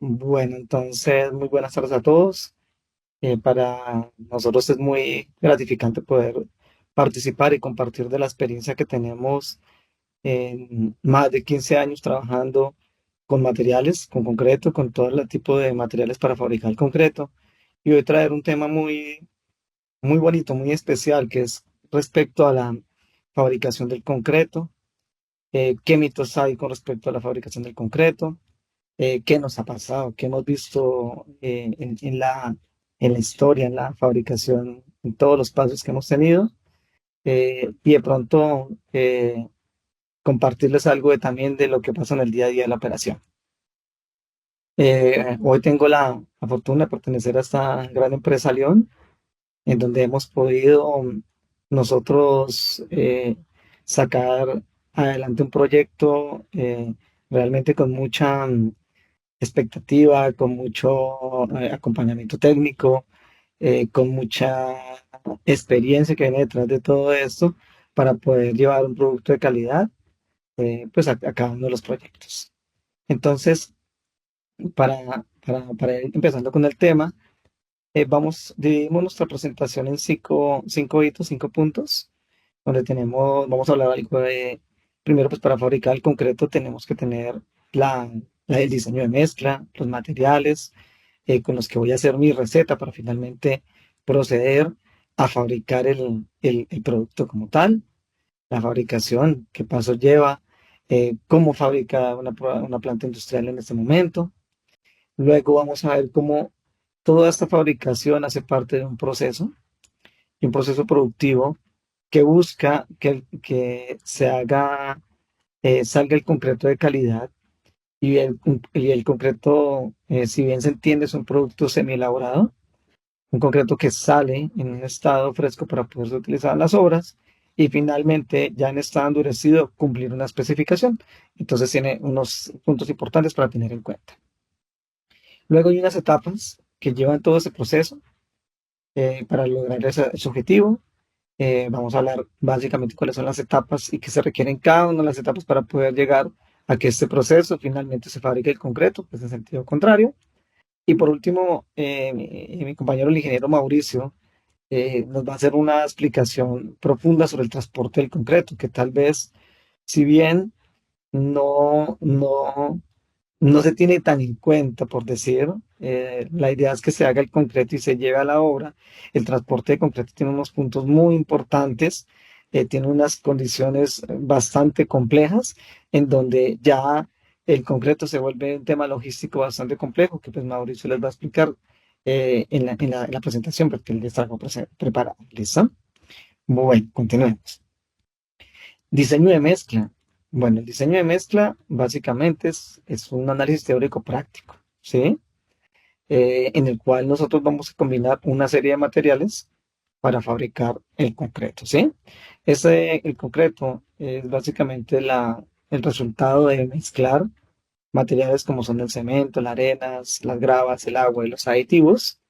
Bueno, entonces, muy buenas tardes a todos. Para nosotros es muy gratificante poder participar y compartir de la experiencia que tenemos en más de 15 años trabajando con materiales, con concreto, con todo el tipo de materiales para fabricar el concreto. Y hoy traer un tema muy bonito, muy especial, que es respecto a la fabricación del concreto. ¿Qué mitos hay con respecto a la fabricación del concreto? ¿Qué nos ha pasado? ¿Qué hemos visto en la historia, en la fabricación, en todos los pasos que hemos tenido? Y de pronto compartirles algo también de lo que pasa en el día a día de la operación. Hoy tengo la fortuna de pertenecer a esta gran empresa León, en donde hemos podido nosotros sacar adelante un proyecto realmente con mucha expectativa, con mucho acompañamiento técnico, con mucha experiencia que viene detrás de todo esto para poder llevar un producto de calidad pues a cada uno de los proyectos. Entonces, para ir empezando con el tema, dividimos nuestra presentación en cinco hitos, 5 puntos, donde vamos a hablar algo primero pues para fabricar el concreto tenemos que tener la, el diseño de mezcla, los materiales, con los que voy a hacer mi receta para finalmente proceder a fabricar el producto como tal, la fabricación, qué pasos lleva, cómo fabrica una planta industrial en este momento. Luego vamos a ver cómo toda esta fabricación hace parte de un proceso productivo que busca que se haga, salga el concreto de calidad y el concreto, si bien se entiende, es un producto semi-elaborado, un concreto que sale en un estado fresco para poderse utilizar en las obras y finalmente ya en estado endurecido cumplir una especificación. Entonces tiene unos puntos importantes para tener en cuenta. Luego hay unas etapas que llevan todo ese proceso para lograr ese objetivo. Vamos a hablar básicamente cuáles son las etapas y qué se requieren cada una de las etapas para poder llegar a que este proceso finalmente se fabrique el concreto, pues en sentido contrario. Y por último, mi compañero el ingeniero Mauricio nos va a hacer una explicación profunda sobre el transporte del concreto, que tal vez, si bien no, no, no se tiene tan en cuenta, por decir, la idea es que se haga el concreto y se lleve a la obra. El transporte de concreto tiene unos puntos muy importantes, tiene unas condiciones bastante complejas, en donde ya el concreto se vuelve un tema logístico bastante complejo, que pues Mauricio les va a explicar en la presentación, porque él les trajo preparado. ¿Listo? Bueno, continuemos. Diseño de mezcla. Bueno, el diseño de mezcla básicamente es un análisis teórico práctico, ¿sí? En el cual nosotros vamos a combinar una serie de materiales para fabricar el concreto, ¿sí? El concreto es básicamente el resultado de mezclar materiales como son el cemento, las arenas, las gravas, el agua y los aditivos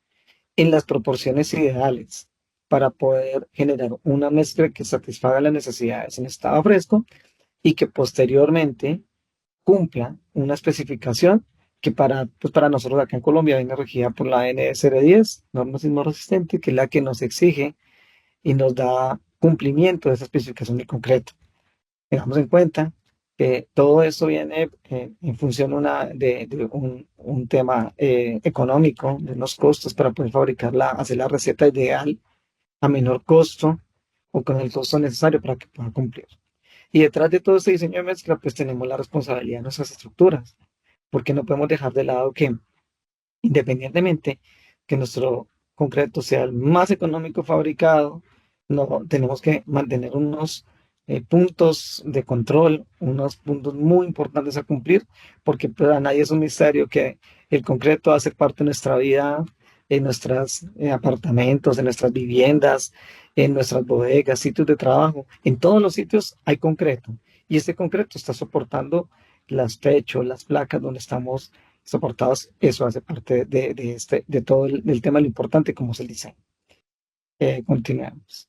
en las proporciones ideales para poder generar una mezcla que satisfaga las necesidades en estado fresco y que posteriormente cumpla una especificación que pues para nosotros acá en Colombia viene regida por la NSR10, norma sismo resistente, que es la que nos exige y nos da cumplimiento de esa especificación de concreto. Tengamos en cuenta que todo esto viene en función un tema económico, de unos costos para poder fabricarla, hacer la receta ideal a menor costo o con el costo necesario para que pueda cumplir. Y detrás de todo este diseño de mezcla, pues tenemos la responsabilidad de nuestras estructuras, porque no podemos dejar de lado que independientemente que nuestro concreto sea el más económico fabricado, no, tenemos que mantener unos puntos de control, unos puntos muy importantes a cumplir, porque para nadie es un misterio que el concreto hace parte de nuestra vida, en nuestros apartamentos, en nuestras viviendas, en nuestras bodegas, sitios de trabajo, en todos los sitios hay concreto. Y este concreto está soportando las techos, las placas donde estamos soportados, eso hace parte de todo del tema, lo importante como es el diseño. Continuamos.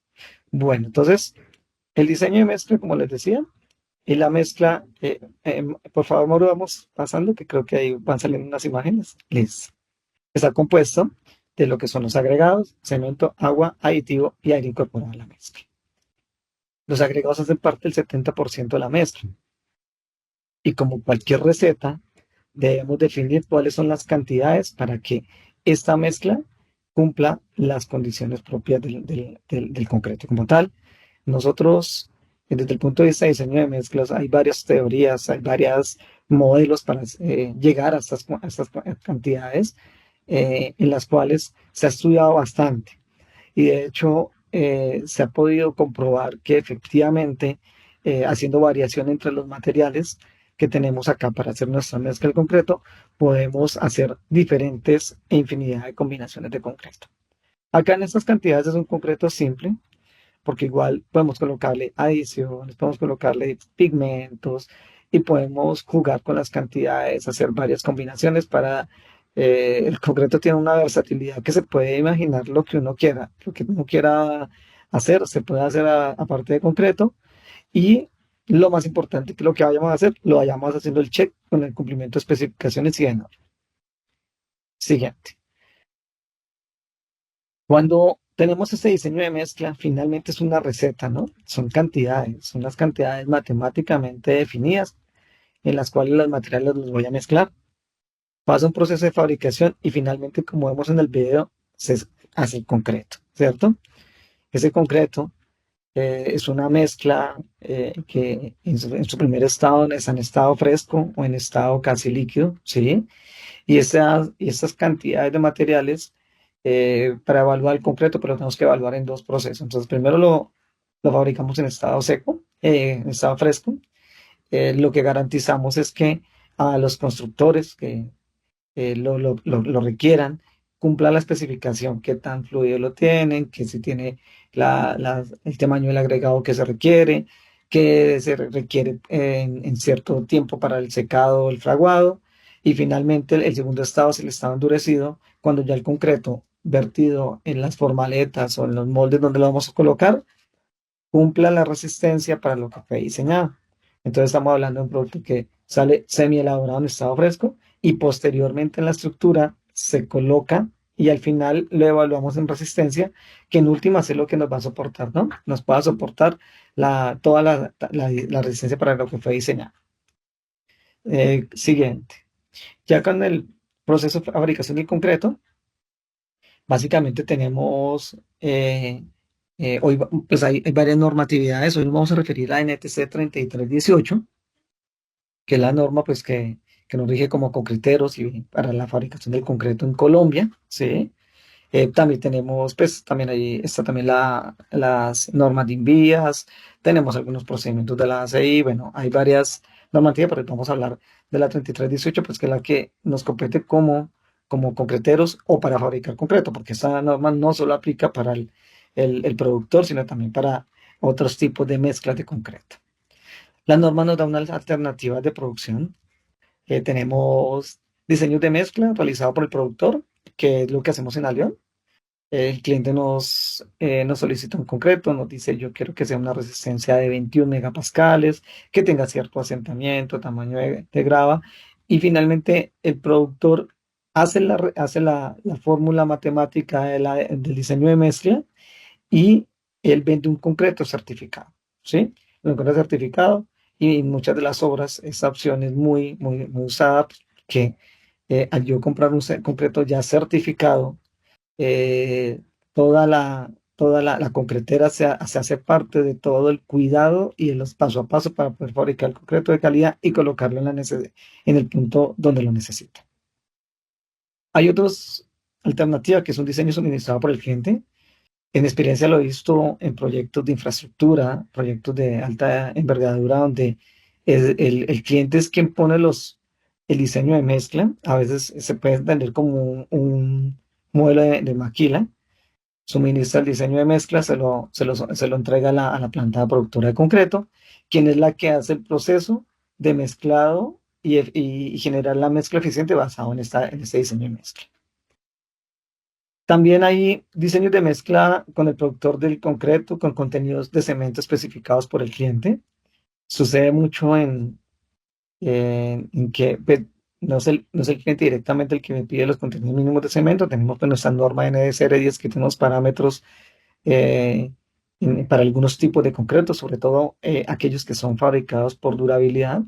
Bueno, entonces, el diseño de mezcla, como les decía, Y la mezcla, por favor, Mauro, vamos pasando, que creo que ahí van saliendo unas imágenes. Listo. Está compuesto de lo que son los agregados, cemento, agua, aditivo y aire incorporado a la mezcla. Los agregados hacen parte del 70% de la mezcla. Y como cualquier receta, debemos definir cuáles son las cantidades para que esta mezcla cumpla las condiciones propias del concreto como tal. Nosotros, desde el punto de vista de diseño de mezclas, hay varias teorías, hay varios modelos para llegar a estas cantidades en las cuales se ha estudiado bastante. Y de hecho, se ha podido comprobar que efectivamente, haciendo variación entre los materiales que tenemos acá para hacer nuestra mezcla de concreto, podemos hacer diferentes e infinidad de combinaciones de concreto. Acá en estas cantidades es un concreto simple, porque igual podemos colocarle adiciones, podemos colocarle pigmentos y podemos jugar con las cantidades, hacer varias combinaciones para... el concreto tiene una versatilidad que se puede imaginar lo que uno quiera hacer, se puede hacer aparte de concreto y lo más importante que lo que vayamos a hacer, lo vayamos haciendo el check con el cumplimiento de especificaciones y de normas. Siguiente. Cuando tenemos este diseño de mezcla, finalmente es una receta, ¿no? Son cantidades, son las cantidades matemáticamente definidas en las cuales los materiales los voy a mezclar. Pasa un proceso de fabricación y finalmente, como vemos en el video, se hace el concreto, ¿cierto? Ese concreto es una mezcla que en su primer estado es en estado fresco o en estado casi líquido, ¿sí? Y estas cantidades de materiales para evaluar el concreto, pero lo tenemos que evaluar en dos procesos. Entonces, primero lo fabricamos en estado seco, en estado fresco. Lo que garantizamos es que a los constructores que lo requieran, cumpla la especificación, qué tan fluido lo tienen, que si tiene el tamaño del agregado que se requiere, que se requiere en cierto tiempo para el secado o el fraguado. Y finalmente el segundo estado es el estado endurecido, cuando ya el concreto vertido en las formaletas o en los moldes donde lo vamos a colocar, cumpla la resistencia para lo que fue diseñado. Entonces estamos hablando de un producto que sale semi elaborado en estado fresco y posteriormente en la estructura se coloca y al final lo evaluamos en resistencia, que en últimas es lo que nos va a soportar, ¿no? Nos pueda soportar toda la resistencia para lo que fue diseñado. Siguiente. Ya con el proceso de fabricación del concreto, básicamente tenemos, hoy pues hay varias normatividades, hoy nos vamos a referir a NTC 3318, que es la norma pues que nos rige como concreteros y para la fabricación del concreto en Colombia, ¿sí? También tenemos, pues también ahí está también las normas de invías, tenemos algunos procedimientos de la ACI, bueno, hay varias normativas, pero vamos a hablar de la 3318, pues que es la que nos compete como concreteros o para fabricar concreto, porque esta norma no solo aplica para el productor, sino también para otros tipos de mezclas de concreto. La norma nos da unas alternativas de producción. Tenemos diseños de mezcla realizados por el productor, que es lo que hacemos en Alión. El cliente nos solicita un concreto, nos dice yo quiero que sea una resistencia de 21 megapascales, que tenga cierto asentamiento, tamaño de grava, y finalmente el productor hace la fórmula matemática del diseño de mezcla y él vende un concreto certificado, ¿sí? Un concreto certificado y muchas de las obras, esta opción es muy, muy, muy usada, que al yo comprar un concreto ya certificado, eh, toda la concretera se hace parte de todo el cuidado y de los paso a paso para poder fabricar el concreto de calidad y colocarlo en el punto donde lo necesita. Hay otras alternativas que es un diseño suministrado por el cliente. En experiencia lo he visto en proyectos de infraestructura, proyectos de alta envergadura, donde el cliente es quien pone el diseño de mezcla. A veces se puede entender como un modelo de maquila, suministra el diseño de mezcla, se lo entrega a la planta productora de concreto, quien es la que hace el proceso de mezclado y generar la mezcla eficiente basado en este diseño de mezcla. También hay diseños de mezcla con el productor del concreto, con contenidos de cemento especificados por el cliente. Sucede mucho en que pues, no es el cliente directamente el que me pide los contenidos mínimos de cemento. Tenemos pues, nuestra norma NDCR 10 que tiene unos parámetros eh, para algunos tipos de concretos, sobre todo aquellos que son fabricados por durabilidad,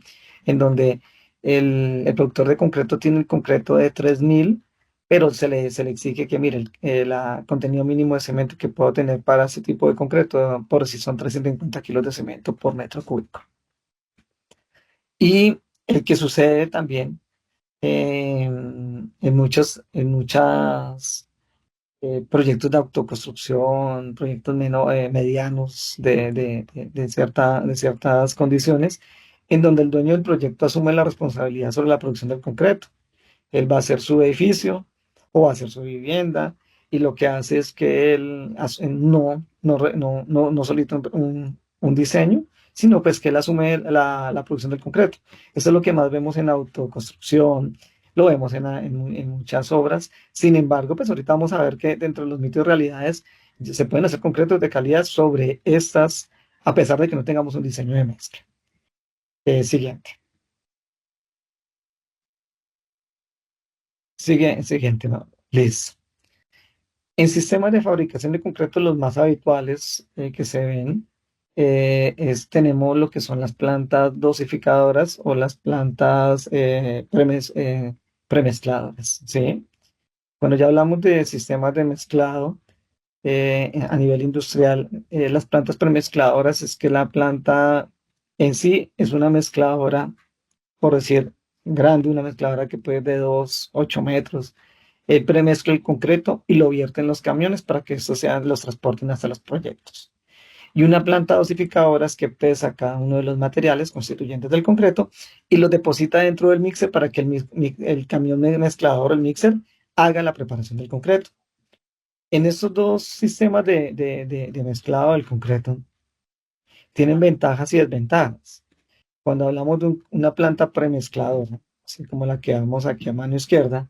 en donde el productor de concreto tiene el concreto de 3000, pero se le exige que, mire, el contenido mínimo de cemento que puedo tener para ese tipo de concreto, por si son 350 kilos de cemento por metro cúbico. Y el que sucede también en muchas proyectos de autoconstrucción, proyectos medianos de ciertas condiciones, en donde el dueño del proyecto asume la responsabilidad sobre la producción del concreto. Él va a hacer su edificio o va a hacer su vivienda, y lo que hace es que él no solicita un diseño, sino pues que él asume la producción del concreto. Eso es lo que más vemos en autoconstrucción, lo vemos en muchas obras. Sin embargo, pues ahorita vamos a ver que dentro de los mitos y realidades se pueden hacer concretos de calidad sobre estas, a pesar de que no tengamos un diseño de mezcla. Siguiente. Siguiente, ¿no? Listo. En sistemas de fabricación de concreto, los más habituales que se ven tenemos lo que son las plantas dosificadoras o las plantas premezcladoras, ¿sí? Cuando ya hablamos de sistemas de mezclado a nivel industrial, las plantas premezcladoras es que la planta en sí es una mezcladora, por decir, grande, una mezcladora que puede ir de 8 metros. Él premezcla el concreto y lo vierte en los camiones para que estos los transporten hasta los proyectos. Y una planta dosificadora es que pesa cada uno de los materiales constituyentes del concreto y los deposita dentro del mixer para que el camión mezclador, el mixer, haga la preparación del concreto. En estos dos sistemas de mezclado del concreto tienen ventajas y desventajas. Cuando hablamos de una planta premezcladora, así como la que vemos aquí a mano izquierda,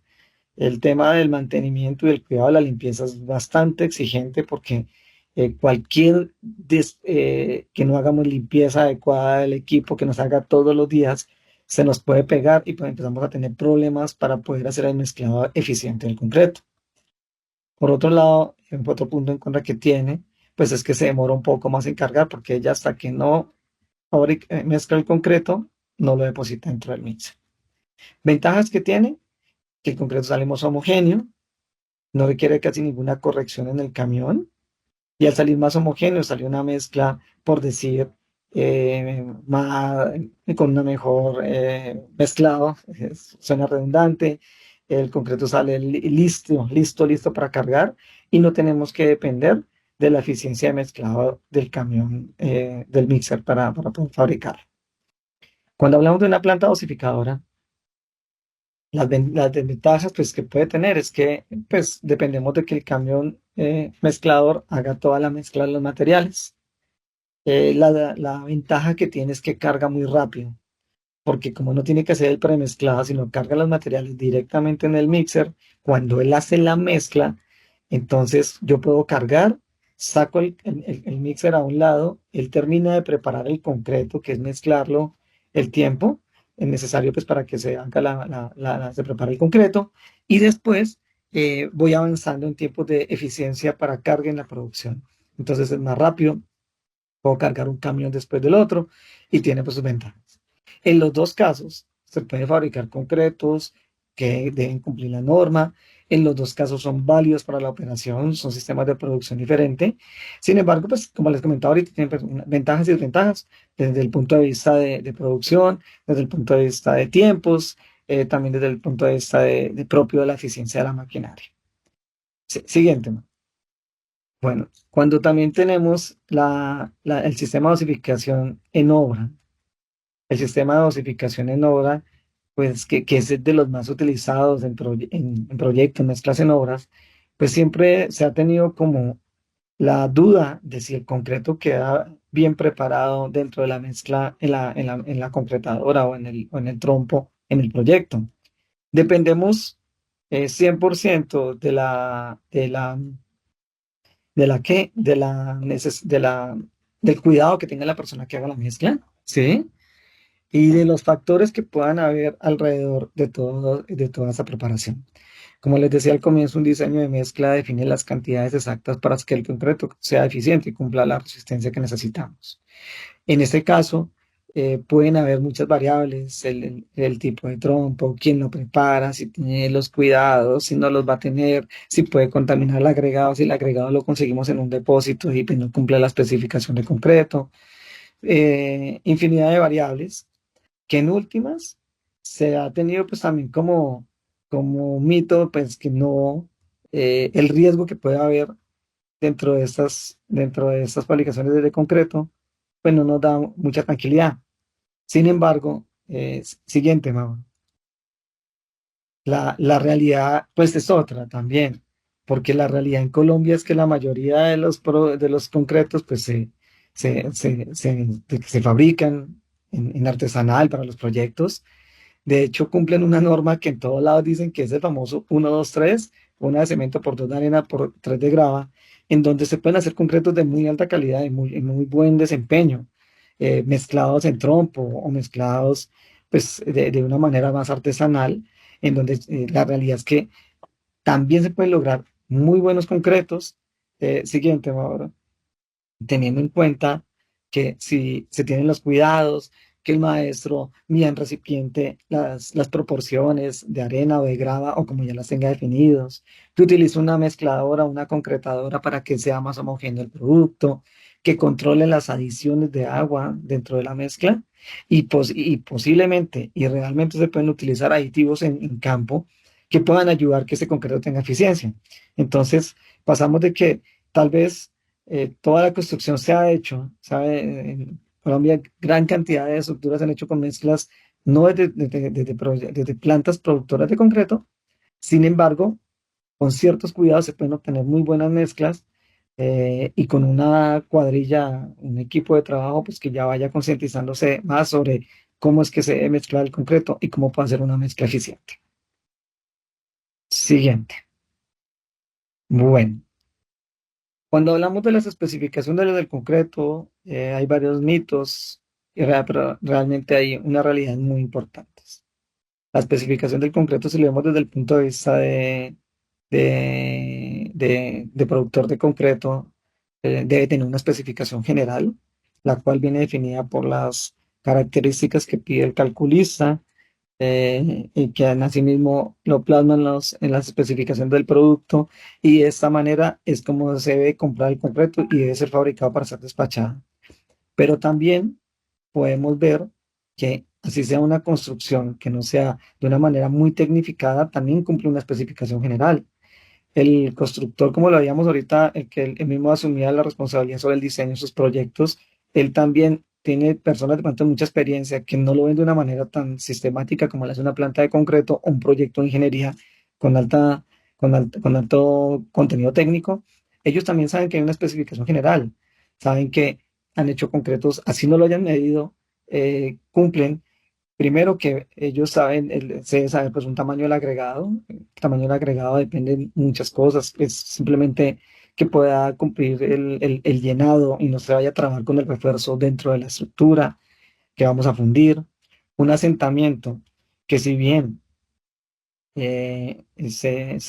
el tema del mantenimiento y del cuidado de la limpieza es bastante exigente porque que no hagamos limpieza adecuada del equipo, que nos haga todos los días, se nos puede pegar y pues empezamos a tener problemas para poder hacer el mezclado eficiente del concreto. Por otro lado, otro punto en contra que tiene, pues es que se demora un poco más en cargar porque ella hasta que no mezcla el concreto, no lo deposita dentro del mixer. Ventajas que tiene, que el concreto sale más homogéneo, no requiere casi ninguna corrección en el camión, y al salir más homogéneo salió una mezcla, por decir, más, con una mejor mezclado, suena redundante, el concreto sale listo para cargar, y no tenemos que depender de la eficiencia de mezclado del camión, del mixer para poder fabricar. Cuando hablamos de una planta dosificadora, las desventajas pues, que puede tener es que pues, dependemos de que el camión mezclador haga toda la mezcla de los materiales. La ventaja que tiene es que carga muy rápido, porque como no tiene que hacer el premezclado, sino carga los materiales directamente en el mixer, cuando él hace la mezcla, entonces yo puedo cargar, saco el mixer a un lado, él termina de preparar el concreto, que es mezclarlo el tiempo es necesario pues para que se haga se prepare el concreto, y después voy avanzando en tiempos de eficiencia para carga en la producción. Entonces es más rápido, puedo cargar un camión después del otro y tiene pues sus ventajas. En los dos casos se puede fabricar concretos que deben cumplir la norma. En los dos casos son válidos para la operación, son sistemas de producción diferentes. Sin embargo, pues como les comentaba ahorita, tienen pues, ventajas y desventajas desde el punto de vista de producción, desde el punto de vista de tiempos, también desde el punto de vista de propio de la eficiencia de la maquinaria. Siguiente. Bueno, cuando también tenemos el sistema de dosificación en obra, el sistema de dosificación en obra, pues que es de los más utilizados en proyectos, mezclas en obras, pues siempre se ha tenido como la duda de si el concreto queda bien preparado dentro de la mezcla en la concretadora o en el trompo en el proyecto. Dependemos 100% de la que, de la, neces- de la, del cuidado que tenga la persona que haga la mezcla, ¿sí? Y de los factores que puedan haber alrededor de toda esa preparación. Como les decía al comienzo, un diseño de mezcla define las cantidades exactas para que el concreto sea eficiente y cumpla la resistencia que necesitamos. En este caso, pueden haber muchas variables, el tipo de trompo, quién lo prepara, si tiene los cuidados, si no los va a tener, si puede contaminar el agregado, si el agregado lo conseguimos en un depósito y pues, no cumple la especificación de concreto, infinidad de variables que en últimas se ha tenido pues también como un mito, pues que no, el riesgo que puede haber dentro de estas fabricaciones de concreto, pues no nos da mucha tranquilidad. Sin embargo, siguiente, Mauro, la realidad pues es otra también, porque la realidad en Colombia es que la mayoría de de los concretos pues se fabrican en artesanal para los proyectos. De hecho, cumplen una norma que en todos lados dicen que es el famoso 1, 2, 3, una de cemento por dos de arena por tres de grava, en donde se pueden hacer concretos de muy alta calidad y y muy buen desempeño, mezclados en trompo o mezclados pues, de una manera más artesanal, en donde la realidad es que también se pueden lograr muy buenos concretos. Siguiente, Mauro, teniendo en cuenta que si se tienen los cuidados, que el maestro mida en recipiente las proporciones de arena o de grava o como ya las tenga definidos, que utilice una mezcladora, una concretadora para que sea más homogéneo el producto, que controle las adiciones de agua dentro de la mezcla y posiblemente y realmente se pueden utilizar aditivos en campo que puedan ayudar que ese concreto tenga eficiencia. Entonces, pasamos de que tal vez toda la construcción se ha hecho, ¿sabe? En Colombia, gran cantidad de estructuras se han hecho con mezclas, no desde plantas productoras de concreto, sin embargo, con ciertos cuidados se pueden obtener muy buenas mezclas y con una cuadrilla, un equipo de trabajo, pues que ya vaya concientizándose más sobre cómo es que se debe mezclar el concreto y cómo puede hacer una mezcla eficiente. Siguiente. Bueno. Cuando hablamos de las especificaciones del concreto, hay varios mitos, pero realmente hay una realidad muy importante. La especificación del concreto, si lo vemos desde el punto de vista de productor de concreto, debe tener una especificación general, la cual viene definida por las características que pide el calculista y que asimismo lo plasman en las especificaciones del producto y de esta manera es como se debe comprar el concreto y debe ser fabricado para ser despachado. Pero también podemos ver que así sea una construcción que no sea de una manera muy tecnificada, también cumple una especificación general. El constructor, como lo habíamos ahorita, el que él mismo asumía la responsabilidad sobre el diseño de sus proyectos, él también tiene personas de pronto de mucha experiencia que no lo ven de una manera tan sistemática como lo hace una planta de concreto o un proyecto de ingeniería con con alto contenido técnico. Ellos también saben que hay una especificación general, saben que han hecho concretos, así no lo hayan medido, cumplen. Primero que ellos saben, se debe saber pues un tamaño del agregado. El tamaño del agregado depende de muchas cosas. Es simplemente que pueda cumplir el llenado y no se vaya a trabajar con el refuerzo dentro de la estructura que vamos a fundir. Un asentamiento que si bien se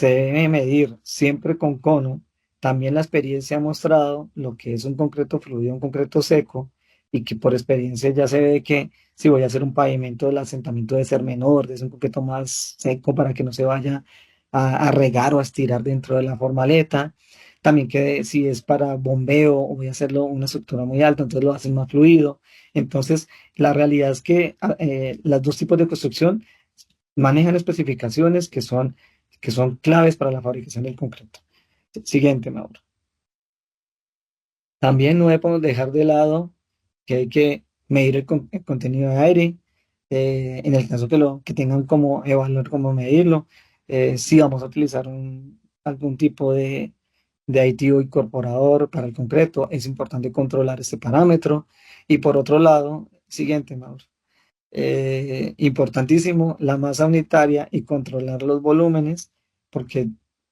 debe medir siempre con cono. También la experiencia ha mostrado lo que es un concreto fluido, un concreto seco, y que por experiencia ya se ve que si voy a hacer un pavimento, el asentamiento debe ser menor, debe ser un poquito más seco para que no se vaya a regar o a estirar dentro de la formaleta. También que si es para bombeo o voy a hacerlo una estructura muy alta, entonces lo hacen más fluido. Entonces, la realidad es que los dos tipos de construcción manejan especificaciones que son claves para la fabricación del concreto. Siguiente, Mauro. También no debemos dejar de lado que hay que medir el contenido de aire. En el caso que tengan como evaluar cómo medirlo. Si vamos a utilizar algún tipo de aditivo incorporador para el concreto, es importante controlar este parámetro. Y por otro lado, siguiente, Mauro. Importantísimo, la masa unitaria y controlar los volúmenes, porque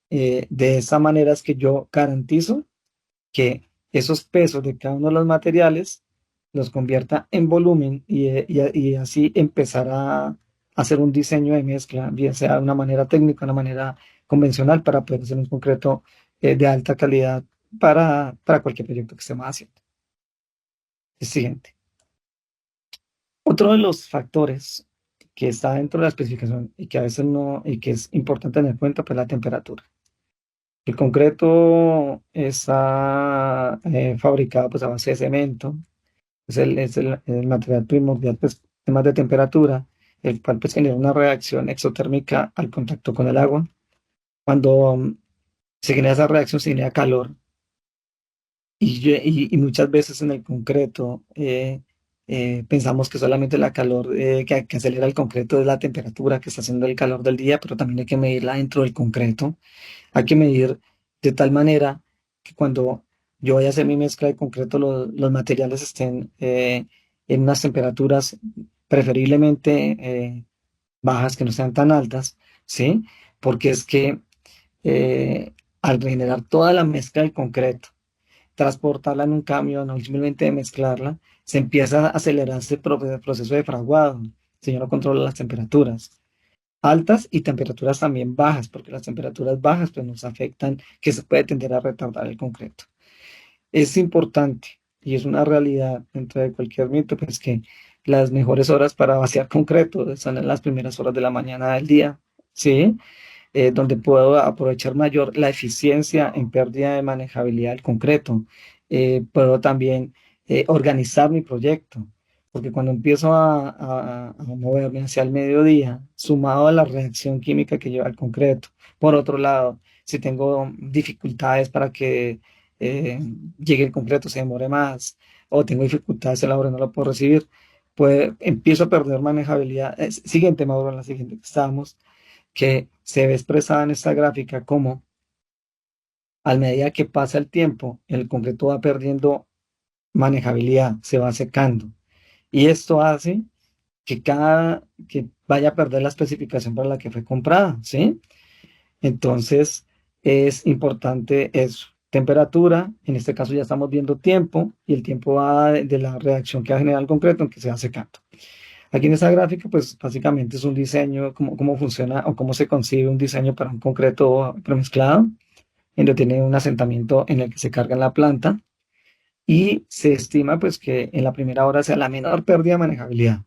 de esa manera es que yo garantizo que esos pesos de cada uno de los materiales los convierta en volumen y así empezar a hacer un diseño de mezcla, bien sea de una manera técnica, una manera convencional, para poder hacer un concreto de alta calidad para cualquier proyecto que estemos haciendo. El siguiente. Otro de los factores que está dentro de la especificación y que a veces no, y que es importante tener en cuenta, pues la temperatura. El concreto está fabricado pues a base de cemento, el material primordial, pues temas de temperatura, el cual pues genera una reacción exotérmica al contacto con el agua. Cuando se genera esa reacción, se genera calor y muchas veces en el concreto pensamos que solamente la calor que acelera el concreto es la temperatura que está haciendo el calor del día, pero también hay que medirla dentro del concreto. Hay que medir de tal manera que cuando yo vaya a hacer mi mezcla de concreto, los materiales estén en unas temperaturas preferiblemente bajas, que no sean tan altas, ¿sí? Porque es que al generar toda la mezcla del concreto, transportarla en un camión o simplemente mezclarla, se empieza a acelerar ese proceso de fraguado, si yo no controlo las temperaturas altas y temperaturas también bajas, porque las temperaturas bajas pues nos afectan, que se puede tender a retardar el concreto. Es importante y es una realidad dentro de cualquier mito, pues que las mejores horas para vaciar concreto son en las primeras horas de la mañana del día, ¿sí? Donde puedo aprovechar mayor la eficiencia en pérdida de manejabilidad del concreto. Puedo también organizar mi proyecto, porque cuando empiezo a moverme hacia el mediodía, sumado a la reacción química que lleva el concreto, por otro lado, si tengo dificultades para que eh, llegue el concreto, se demore más, o tengo dificultades en la hora, no lo puedo recibir, pues empiezo a perder manejabilidad. Siguiente, Mauro, en la siguiente que estábamos, que se ve expresada en esta gráfica como a medida que pasa el tiempo, el concreto va perdiendo manejabilidad, se va secando. Y esto hace que vaya a perder la especificación para la que fue comprada, ¿sí? Entonces, es importante eso. Temperatura, en este caso ya estamos viendo tiempo, y el tiempo va de la reacción que va a generar el concreto en que se va secando. Aquí en esta gráfica, pues básicamente es un diseño, cómo funciona o cómo se concibe un diseño para un concreto premezclado, en donde tiene un asentamiento en el que se carga en la planta y se estima pues que en la primera hora sea la menor pérdida de manejabilidad.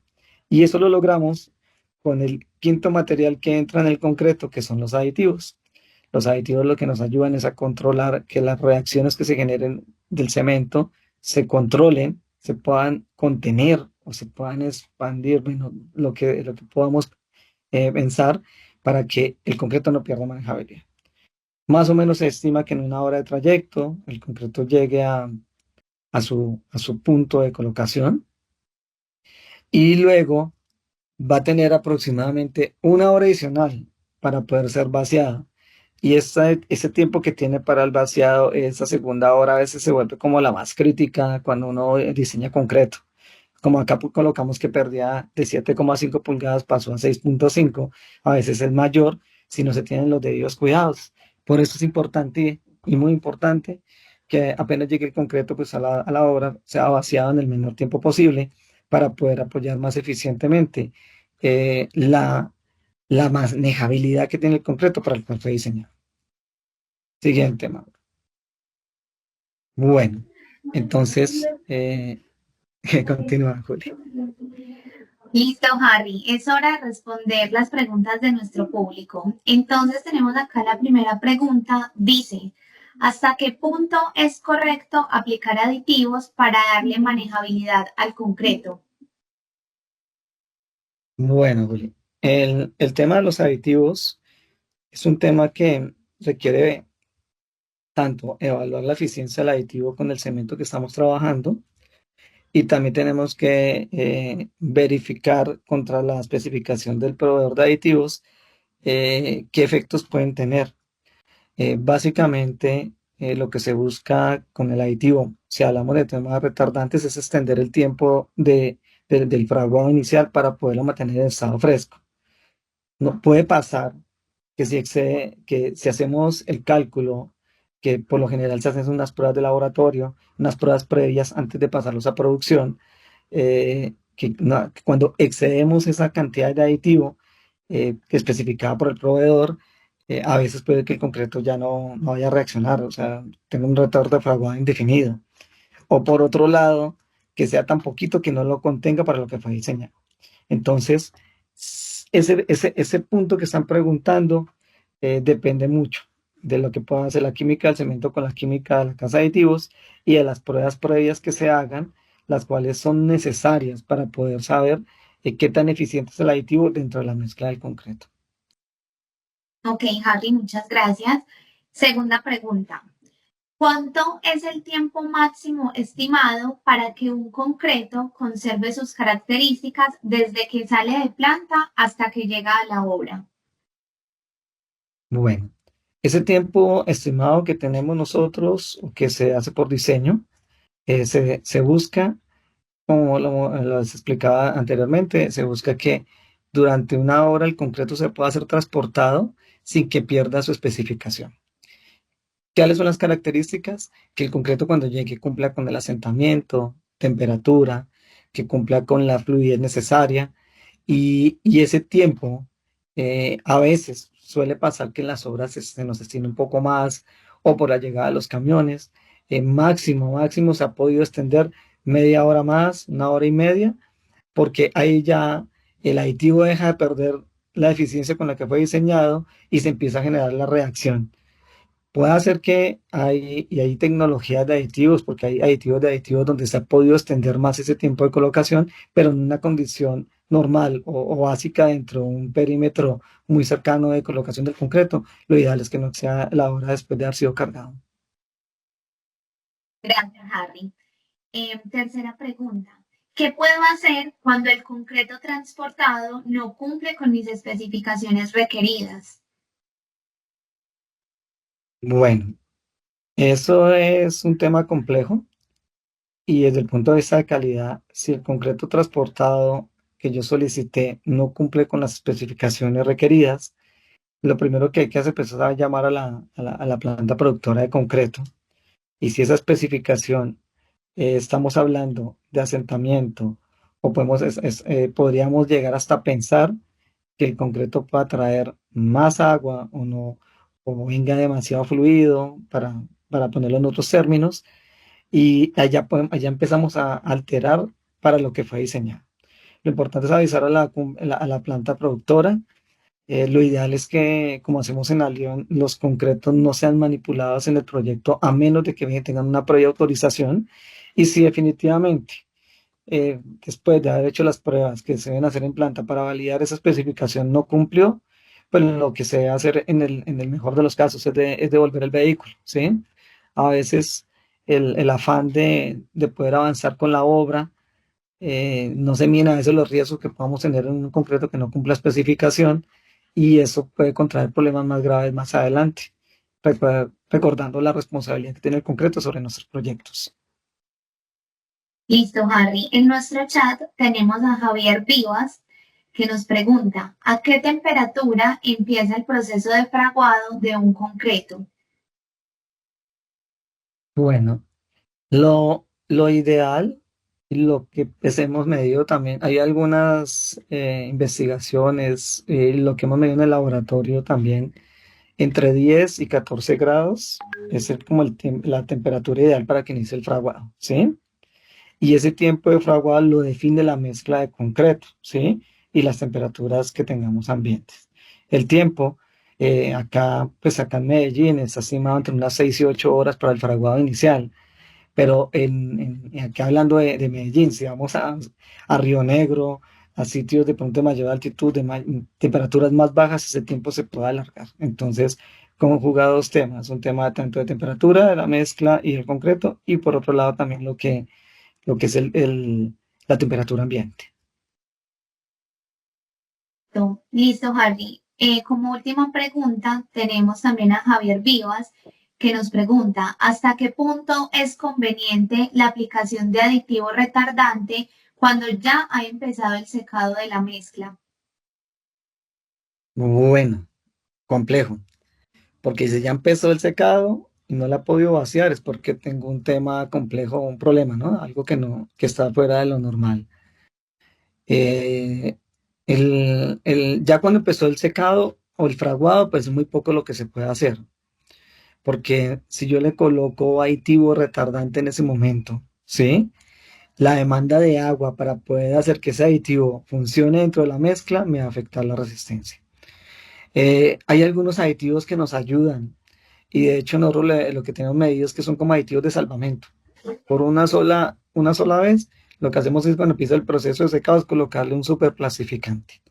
Y eso lo logramos con el quinto material que entra en el concreto, que son los aditivos. Los aditivos lo que nos ayudan es a controlar que las reacciones que se generen del cemento se controlen, se puedan contener o se puedan expandir, bueno, lo que podamos pensar para que el concreto no pierda manejabilidad. Más o menos se estima que en una hora de trayecto el concreto llegue a su punto de colocación y luego va a tener aproximadamente una hora adicional para poder ser vaciado. Y ese tiempo que tiene para el vaciado, esa segunda hora a veces se vuelve como la más crítica cuando uno diseña concreto. Como acá colocamos que perdía de 7,5 pulgadas, pasó a 6,5, a veces es mayor si no se tienen los debidos cuidados. Por eso es importante y muy importante que apenas llegue el concreto pues a la obra sea vaciado en el menor tiempo posible para poder apoyar más eficientemente la manejabilidad que tiene el concreto para el cual fue diseñado. Siguiente, Mauro. Bueno, entonces, continúa, Juli. Listo, Harry. Es hora de responder las preguntas de nuestro público. Entonces tenemos acá la primera pregunta. Dice, ¿hasta qué punto es correcto aplicar aditivos para darle manejabilidad al concreto? Bueno, Juli, el tema de los aditivos es un tema que requiere tanto evaluar la eficiencia del aditivo con el cemento que estamos trabajando y también tenemos que verificar contra la especificación del proveedor de aditivos qué efectos pueden tener. Básicamente, lo que se busca con el aditivo, si hablamos de temas retardantes, es extender el tiempo del fraguado inicial para poderlo mantener en estado fresco. No puede pasar que si hacemos el cálculo, que por lo general se hacen unas pruebas de laboratorio, unas pruebas previas antes de pasarlos a producción, que cuando excedemos esa cantidad de aditivo que especificada por el proveedor, a veces puede que el concreto ya no vaya a reaccionar, o sea, tenga un retardo de fraguado indefinido. O por otro lado, que sea tan poquito que no lo contenga para lo que fue diseñado. Entonces, ese punto que están preguntando depende mucho de lo que pueda hacer la química del cemento con la química de la casa de aditivos y de las pruebas previas que se hagan, las cuales son necesarias para poder saber qué tan eficiente es el aditivo dentro de la mezcla del concreto. Ok, Harry, muchas gracias. Segunda pregunta. ¿Cuánto es el tiempo máximo estimado para que un concreto conserve sus características desde que sale de planta hasta que llega a la obra? Bueno, ese tiempo estimado que tenemos nosotros, o que se hace por diseño, se busca, como lo explicaba anteriormente, se busca que durante una hora el concreto se pueda ser transportado sin que pierda su especificación. ¿Cuáles son las características? Que el concreto cuando llegue cumpla con el asentamiento, temperatura, que cumpla con la fluidez necesaria y ese tiempo a veces suele pasar que en las obras se nos extiende un poco más o por la llegada de los camiones. Máximo se ha podido extender media hora más, una hora y media, porque ahí ya el aditivo deja de perder la eficiencia con la que fue diseñado y se empieza a generar la reacción. Puede ser que hay tecnologías de aditivos, porque hay aditivos de aditivos donde se ha podido extender más ese tiempo de colocación, pero en una condición normal o básica dentro de un perímetro muy cercano de colocación del concreto. Lo ideal es que no sea la hora después de haber sido cargado. Gracias, Harry. Tercera pregunta. ¿Qué puedo hacer cuando el concreto transportado no cumple con mis especificaciones requeridas? Bueno, eso es un tema complejo y desde el punto de vista de calidad, si el concreto transportado que yo solicité no cumple con las especificaciones requeridas, lo primero que hay que hacer pues, es a llamar a la planta productora de concreto. Y si esa especificación estamos hablando de asentamiento o podríamos llegar hasta pensar que el concreto pueda traer más agua o no, o venga demasiado fluido para ponerlo en otros términos, y allá empezamos a alterar para lo que fue diseñado. Lo importante es avisar a la planta productora. Lo ideal es que, como hacemos en Alión, los concretos no sean manipulados en el proyecto a menos de que tengan una previa autorización. Y si definitivamente, después de haber hecho las pruebas que se deben hacer en planta para validar esa especificación, no cumplió, pues lo que se debe hacer en el mejor de los casos es devolver el vehículo, ¿sí? A veces el afán de poder avanzar con la obra no se miden a veces los riesgos que podamos tener en un concreto que no cumpla especificación y eso puede contraer problemas más graves más adelante, recordando la responsabilidad que tiene el concreto sobre nuestros proyectos. Listo, Harry. En nuestro chat tenemos a Javier Vivas que nos pregunta, ¿a qué temperatura empieza el proceso de fraguado de un concreto? Bueno, lo ideal y lo que pues, hemos medido también, hay algunas investigaciones, lo que hemos medido en el laboratorio también, entre 10 y 14 grados como la temperatura ideal para que inicie el fraguado, ¿sí? Y ese tiempo de fraguado lo define la mezcla de concreto, ¿sí? Y las temperaturas que tengamos ambientes. El tiempo, acá en Medellín, está estimado entre unas 6 y 8 horas para el fraguado inicial. Pero aquí hablando de Medellín, si vamos a Río Negro, a sitios de pronto de mayor altitud, temperaturas más bajas, ese tiempo se puede alargar. Entonces, como jugado dos temas, un tema tanto de temperatura de la mezcla y el concreto, y por otro lado también lo que es la temperatura ambiente. Listo, Harry. Como última pregunta, tenemos también a Javier Vivas que nos pregunta, ¿hasta qué punto es conveniente la aplicación de aditivo retardante cuando ya ha empezado el secado de la mezcla? Bueno, complejo, porque si ya empezó el secado, y no la he podido vaciar es porque tengo un tema complejo, un problema, ¿no? Algo que no, que está fuera de lo normal. Eh, ya cuando empezó el secado o el fraguado, pues es muy poco lo que se puede hacer, porque si yo le coloco aditivo retardante en ese momento, ¿sí? La demanda de agua para poder hacer que ese aditivo funcione dentro de la mezcla me va a afectar la resistencia. Hay algunos aditivos que nos ayudan y de hecho nosotros lo que tenemos medidos que son como aditivos de salvamento. Por una sola vez, lo que hacemos es cuando empieza el proceso de secado es colocarle un superplasificante.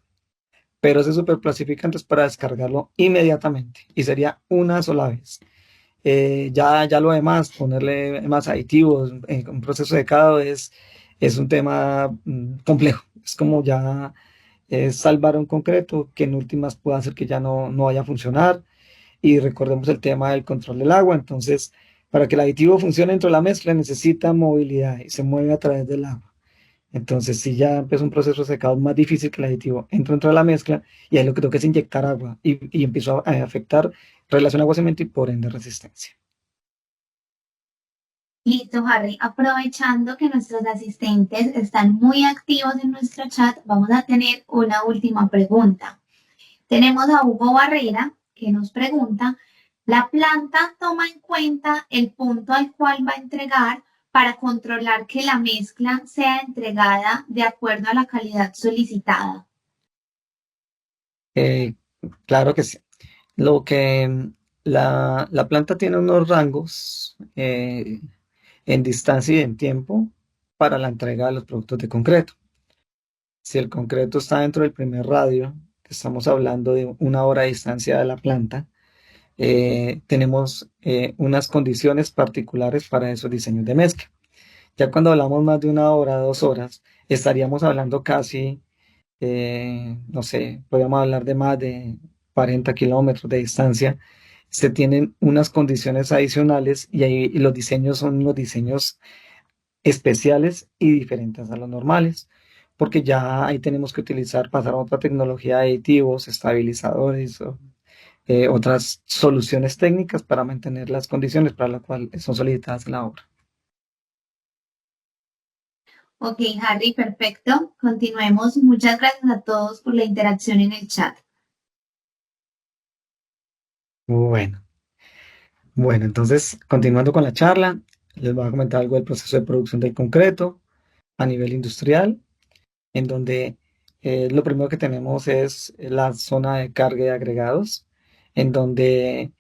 Pero ese superplasificante es para descargarlo inmediatamente y sería una sola vez. Ya lo demás, ponerle más aditivos en un proceso de secado es un tema complejo. Es como ya salvar un concreto que en últimas puede hacer que ya no vaya a funcionar. Y recordemos el tema del control del agua. Entonces, para que el aditivo funcione dentro de la mezcla necesita movilidad y se mueve a través del agua. Entonces, si ya empieza un proceso de secado más difícil que el aditivo, entra dentro de la mezcla y ahí lo que toca es inyectar agua y empiezo a afectar relación agua-cemento y por ende resistencia. Listo, Harry. Aprovechando que nuestros asistentes están muy activos en nuestro chat, vamos a tener una última pregunta. Tenemos a Hugo Barrera que nos pregunta, ¿la planta toma en cuenta el punto al cual va a entregar para controlar que la mezcla sea entregada de acuerdo a la calidad solicitada? Eh, claro que sí. Lo que la planta tiene unos rangos en distancia y en tiempo para la entrega de los productos de concreto. Si el concreto está dentro del primer radio, que estamos hablando de una hora de distancia de la planta, tenemos unas condiciones particulares para esos diseños de mezcla. Ya cuando hablamos más de una hora, 2 horas, estaríamos hablando casi, no sé, podríamos hablar de más de 40 kilómetros de distancia. Se tienen unas condiciones adicionales y ahí los diseños son unos diseños especiales y diferentes a los normales, porque ya ahí tenemos que utilizar, pasar a otra tecnología de aditivos, estabilizadores o otras soluciones técnicas para mantener las condiciones para las cuales son solicitadas en la obra. Ok, Harry, perfecto. Continuemos. Muchas gracias a todos por la interacción en el chat. Bueno, bueno, entonces continuando con la charla, les voy a comentar algo del proceso de producción del concreto a nivel industrial, en donde lo primero que tenemos es la zona de carga de agregados, en donde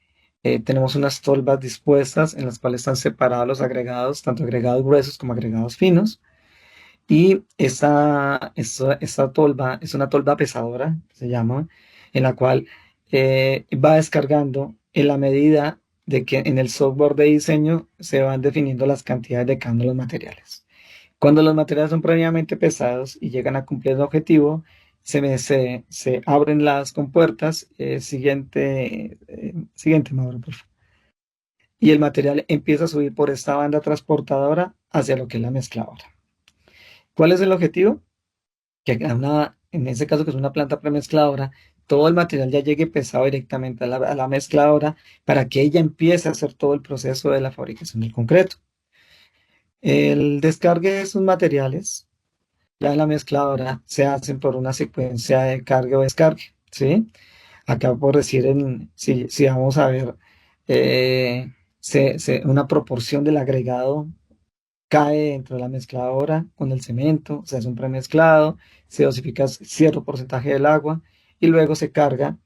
tenemos unas tolvas dispuestas en las cuales están separados los agregados, tanto agregados gruesos como agregados finos. Y esta tolva es una tolva pesadora, se llama, en la cual va descargando en la medida de que en el software de diseño se van definiendo las cantidades de cada uno de los materiales. Cuando los materiales son previamente pesados y llegan a cumplir el objetivo, se abren las compuertas. Siguiente, Mauro, por favor. Y el material empieza a subir por esta banda transportadora hacia lo que es la mezcladora. ¿Cuál es el objetivo? Que en ese caso que es una planta premezcladora, todo el material ya llegue pesado directamente a la mezcladora para que ella empiece a hacer todo el proceso de la fabricación del concreto. El descargue de esos materiales ya en la mezcladora se hacen por una secuencia de carga o descargue, ¿sí? Acá por decir, si vamos a ver eh, una proporción del agregado cae dentro de la mezcladora con el cemento, se hace un premezclado, se dosifica cierto porcentaje del agua y luego se carga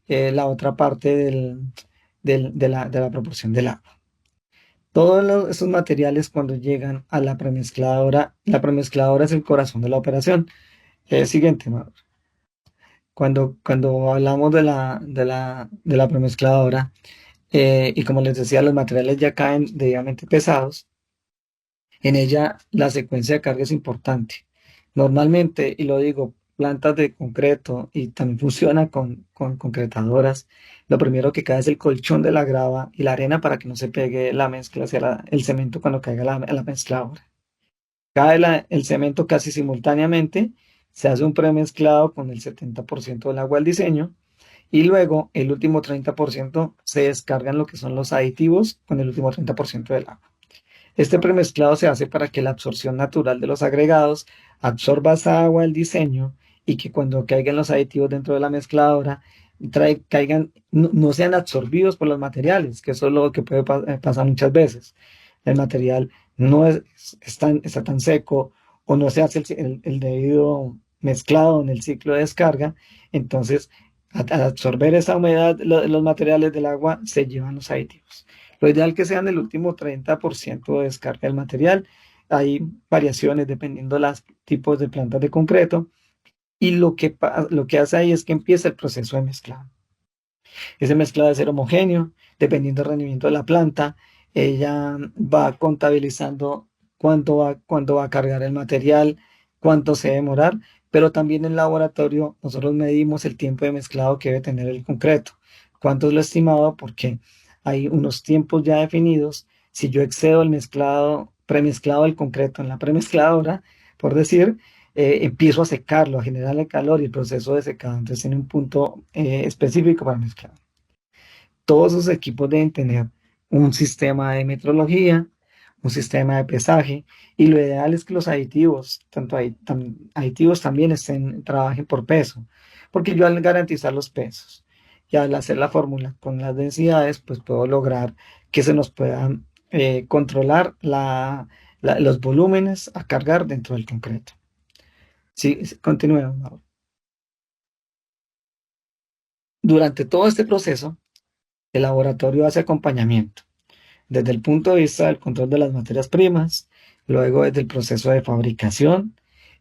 la otra parte de la proporción del agua. Todos esos materiales cuando llegan a la premezcladora es el corazón de la operación. Siguiente, Mauro. Cuando hablamos de la premezcladora, y como les decía, los materiales ya caen debidamente pesados. En ella la secuencia de carga es importante. Normalmente, y lo digo, plantas de concreto y también funciona con concretadoras, lo primero que cae es el colchón de la grava y la arena para que no se pegue la mezcla hacia el cemento cuando caiga la mezcladora. Cae el cemento casi simultáneamente, se hace un premezclado con el 70% del agua del diseño Y luego el último 30% se descargan lo que son los aditivos con el último 30% del agua. Este premezclado se hace para que la absorción natural de los agregados absorba esa agua del diseño y que cuando caigan los aditivos dentro de la mezcladora, caigan, no sean absorbidos por los materiales, que eso es lo que puede pasar muchas veces. El material no está tan seco o no se hace el debido mezclado en el ciclo de descarga, entonces al absorber esa humedad, los materiales del agua se llevan los aditivos. Lo ideal que sean el último 30% de descarga del material. Hay variaciones dependiendo de los tipos de plantas de concreto. Y lo que hace ahí es que empieza el proceso de mezclado. Ese mezclado debe ser homogéneo, dependiendo del rendimiento de la planta. Ella va contabilizando cuánto va a cargar el material, cuánto se debe demorar, pero también en laboratorio nosotros medimos el tiempo de mezclado que debe tener el concreto. ¿Cuánto es lo estimado? Porque hay unos tiempos ya definidos. Si yo excedo el mezclado, premezclado del concreto en la premezcladora, por decir, empiezo a secarlo, a generarle calor y el proceso de secado. Entonces tiene un punto específico para mezclar. Todos esos equipos deben tener un sistema de metrología, un sistema de pesaje y lo ideal es que los aditivos, aditivos también trabajen por peso, porque yo al garantizar los pesos y al hacer la fórmula con las densidades, pues puedo lograr que se nos puedan controlar los volúmenes a cargar dentro del concreto. Sí, continuemos, Mauro. Durante todo este proceso, el laboratorio hace acompañamiento, desde el punto de vista del control de las materias primas, luego desde el proceso de fabricación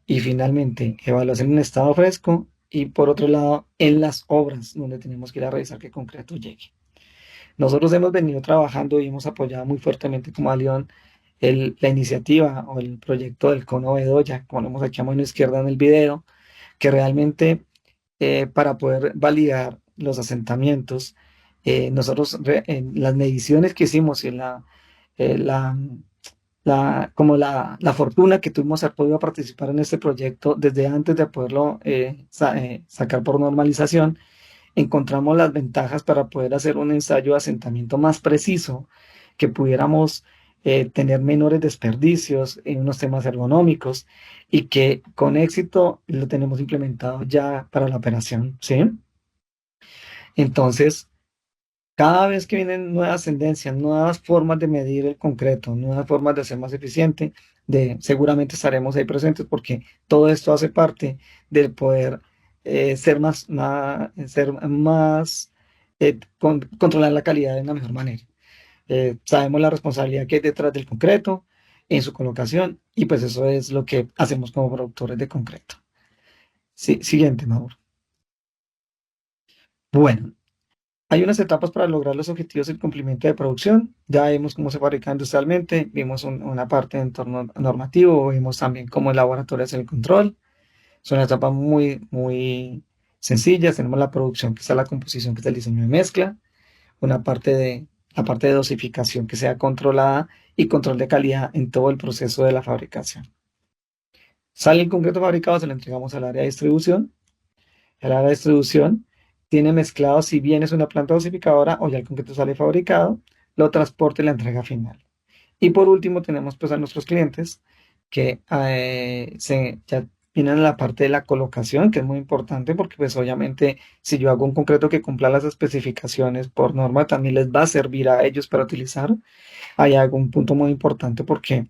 y finalmente evaluación en estado fresco y por otro lado en las obras donde tenemos que ir a revisar que el concreto llegue. Nosotros hemos venido trabajando y hemos apoyado muy fuertemente como Alión la iniciativa o el proyecto del Cono Bedoya, como vemos aquí a mano izquierda en el video, que realmente para poder validar los asentamientos. Nosotros, en las mediciones que hicimos y eh, la, como la fortuna que tuvimos haber podido participar en este proyecto desde antes de poderlo sacar por normalización, encontramos las ventajas para poder hacer un ensayo de asentamiento más preciso, que pudiéramos tener menores desperdicios en unos temas ergonómicos y que con éxito lo tenemos implementado ya para la operación, ¿sí? Entonces, cada vez que vienen nuevas tendencias, nuevas formas de medir el concreto, nuevas formas de ser más eficiente, seguramente estaremos ahí presentes porque todo esto hace parte del poder ser más controlar la calidad de una mejor manera. Sabemos la responsabilidad que hay detrás del concreto, en su colocación, y pues eso es lo que hacemos como productores de concreto. Sí, siguiente, Mauro. Bueno, hay unas etapas para lograr los objetivos del cumplimiento de producción. Ya vimos cómo se fabrica industrialmente, vimos una parte de entorno normativo, vimos también cómo el laboratorio hace el control. Son etapas muy sencillas. Tenemos la producción, que está la composición, que es el diseño de mezcla, una parte de la parte de dosificación que sea controlada y control de calidad en todo el proceso de la fabricación. Sale el concreto fabricado, se lo entregamos al área de distribución. El área de distribución tiene mezclado si bien es una planta dosificadora o ya el concreto sale fabricado, lo transporta y la entrega final. Y por último tenemos pues a nuestros clientes que ya vienen a la parte de la colocación, que es muy importante porque pues obviamente si yo hago un concreto que cumpla las especificaciones por norma, también les va a servir a ellos para utilizar. Hay algún punto muy importante porque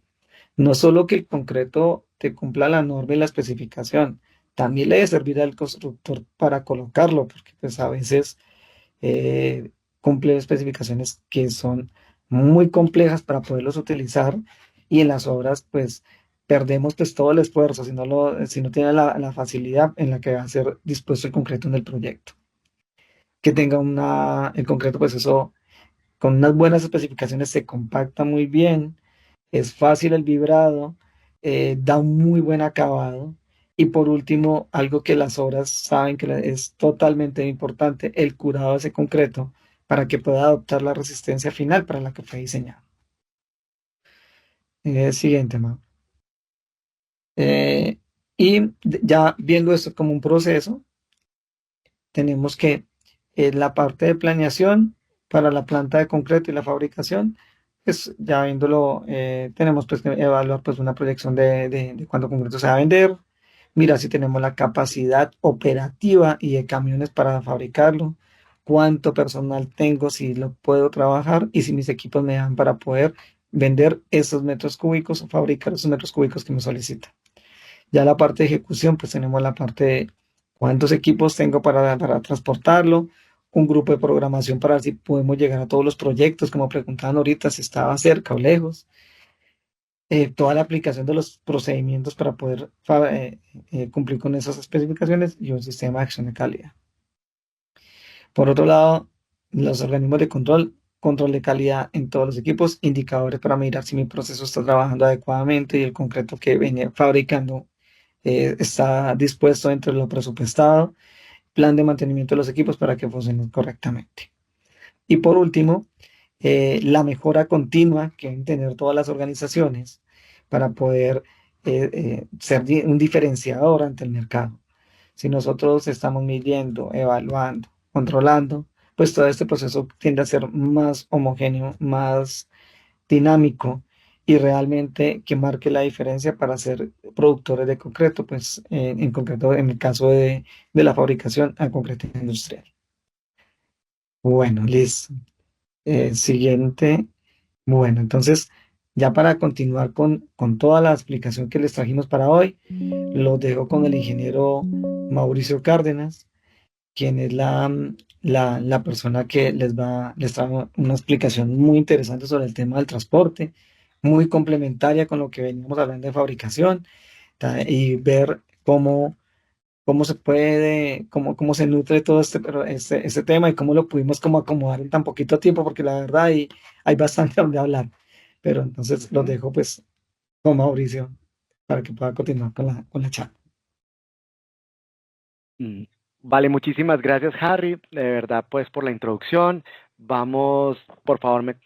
no solo que el concreto te cumpla la norma y la especificación, también le debe servir al constructor para colocarlo, porque pues a veces eh, cumple especificaciones que son muy complejas para poderlos utilizar y en las obras pues perdemos pues todo el esfuerzo si no tiene la facilidad en la que va a ser dispuesto el concreto en el proyecto. Que tenga el concreto pues eso con unas buenas especificaciones se compacta muy bien, es fácil el vibrado, da un muy buen acabado. Y por último, algo que las obras saben que es totalmente importante, el curado de ese concreto para que pueda adoptar la resistencia final para la que fue diseñado. Siguiente, Mau. Eh, ya viendo esto como un proceso, tenemos que La parte de planeación para la planta de concreto y la fabricación, pues ya viéndolo, tenemos pues que evaluar pues una proyección de cuánto concreto se va a vender, mira si tenemos la capacidad operativa y de camiones para fabricarlo, cuánto personal tengo, si lo puedo trabajar y si mis equipos me dan para poder vender esos metros cúbicos o fabricar esos metros cúbicos que me solicitan. Ya la parte de ejecución, pues tenemos la parte de cuántos equipos tengo para transportarlo, un grupo de programación para ver si podemos llegar a todos los proyectos, como preguntaban ahorita, si estaba cerca o lejos, toda la aplicación de los procedimientos para poder cumplir con esas especificaciones y un sistema de acción de calidad. Por otro lado, los organismos de control, control de calidad en todos los equipos, indicadores para mirar si mi proceso está trabajando adecuadamente y el concreto que venía fabricando está dispuesto dentro de lo presupuestado, plan de mantenimiento de los equipos para que funcionen correctamente. Y por último, la mejora continua que deben tener todas las organizaciones para poder ser un diferenciador ante el mercado. Si nosotros estamos midiendo, evaluando, controlando, pues todo este proceso tiende a ser más homogéneo, más dinámico y realmente que marque la diferencia para ser productores de concreto, pues en concreto en el caso de la fabricación a concreto industrial. Bueno, listo. Siguiente. Bueno, entonces ya para continuar con toda la explicación que les trajimos para hoy, los dejo con el ingeniero Mauricio Cárdenas, quien es la persona que les trae una explicación muy interesante sobre el tema del transporte, muy complementaria con lo que veníamos hablando de fabricación, y ver cómo se puede, cómo se nutre todo este tema y cómo lo pudimos como acomodar en tan poquito tiempo, porque la verdad hay bastante donde hablar. Pero entonces los Ujú. dejo pues con Mauricio para que pueda continuar con la charla. Mm, Vale, muchísimas gracias, Harry, de verdad, pues por la introducción. Vamos, por favor,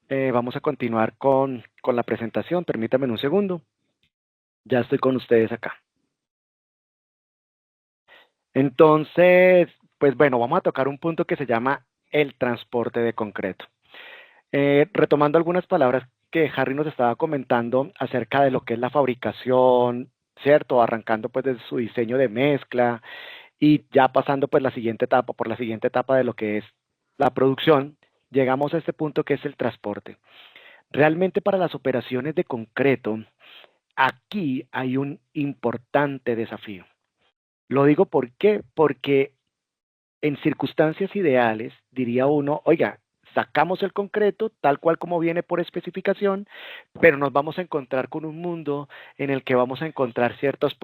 vamos a continuar con la presentación. Permítame un segundo. Ya estoy con ustedes acá. Entonces, pues bueno, vamos a tocar un punto que se llama el transporte de concreto. Retomando algunas palabras que Harry nos estaba comentando acerca de lo que es la fabricación, ¿cierto? Arrancando pues desde su diseño de mezcla y ya pasando pues la siguiente etapa, por la siguiente etapa de lo que es la producción, llegamos a este punto que es el transporte. Realmente para las operaciones de concreto, aquí hay un importante desafío. Lo digo ¿por qué? Porque en circunstancias ideales, diría uno, oiga, sacamos el concreto tal cual como viene por especificación, pero nos vamos a encontrar con un mundo en el que vamos a encontrar ciertas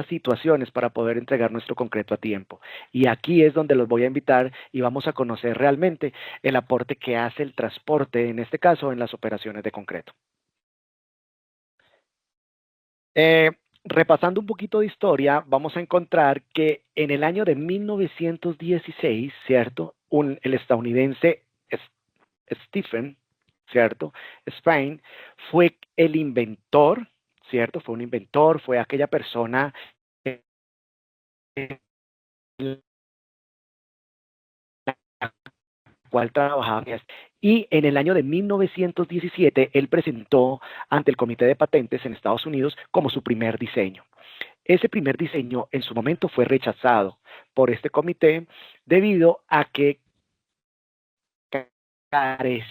situaciones para poder entregar nuestro concreto a tiempo. Y aquí es donde los voy a invitar y vamos a conocer realmente el aporte que hace el transporte, en este caso, en las operaciones de concreto. Eh, Repasando un poquito de historia, vamos a encontrar que en el año de 1916, ¿cierto? El estadounidense Stephen, ¿cierto? Spain fue el inventor, ¿cierto? Fue un inventor, fue aquella persona que cual trabajaba. Y en el año de 1917, él presentó ante el Comité de Patentes en Estados Unidos como su primer diseño. Ese primer diseño en su momento fue rechazado por este comité debido a que carecía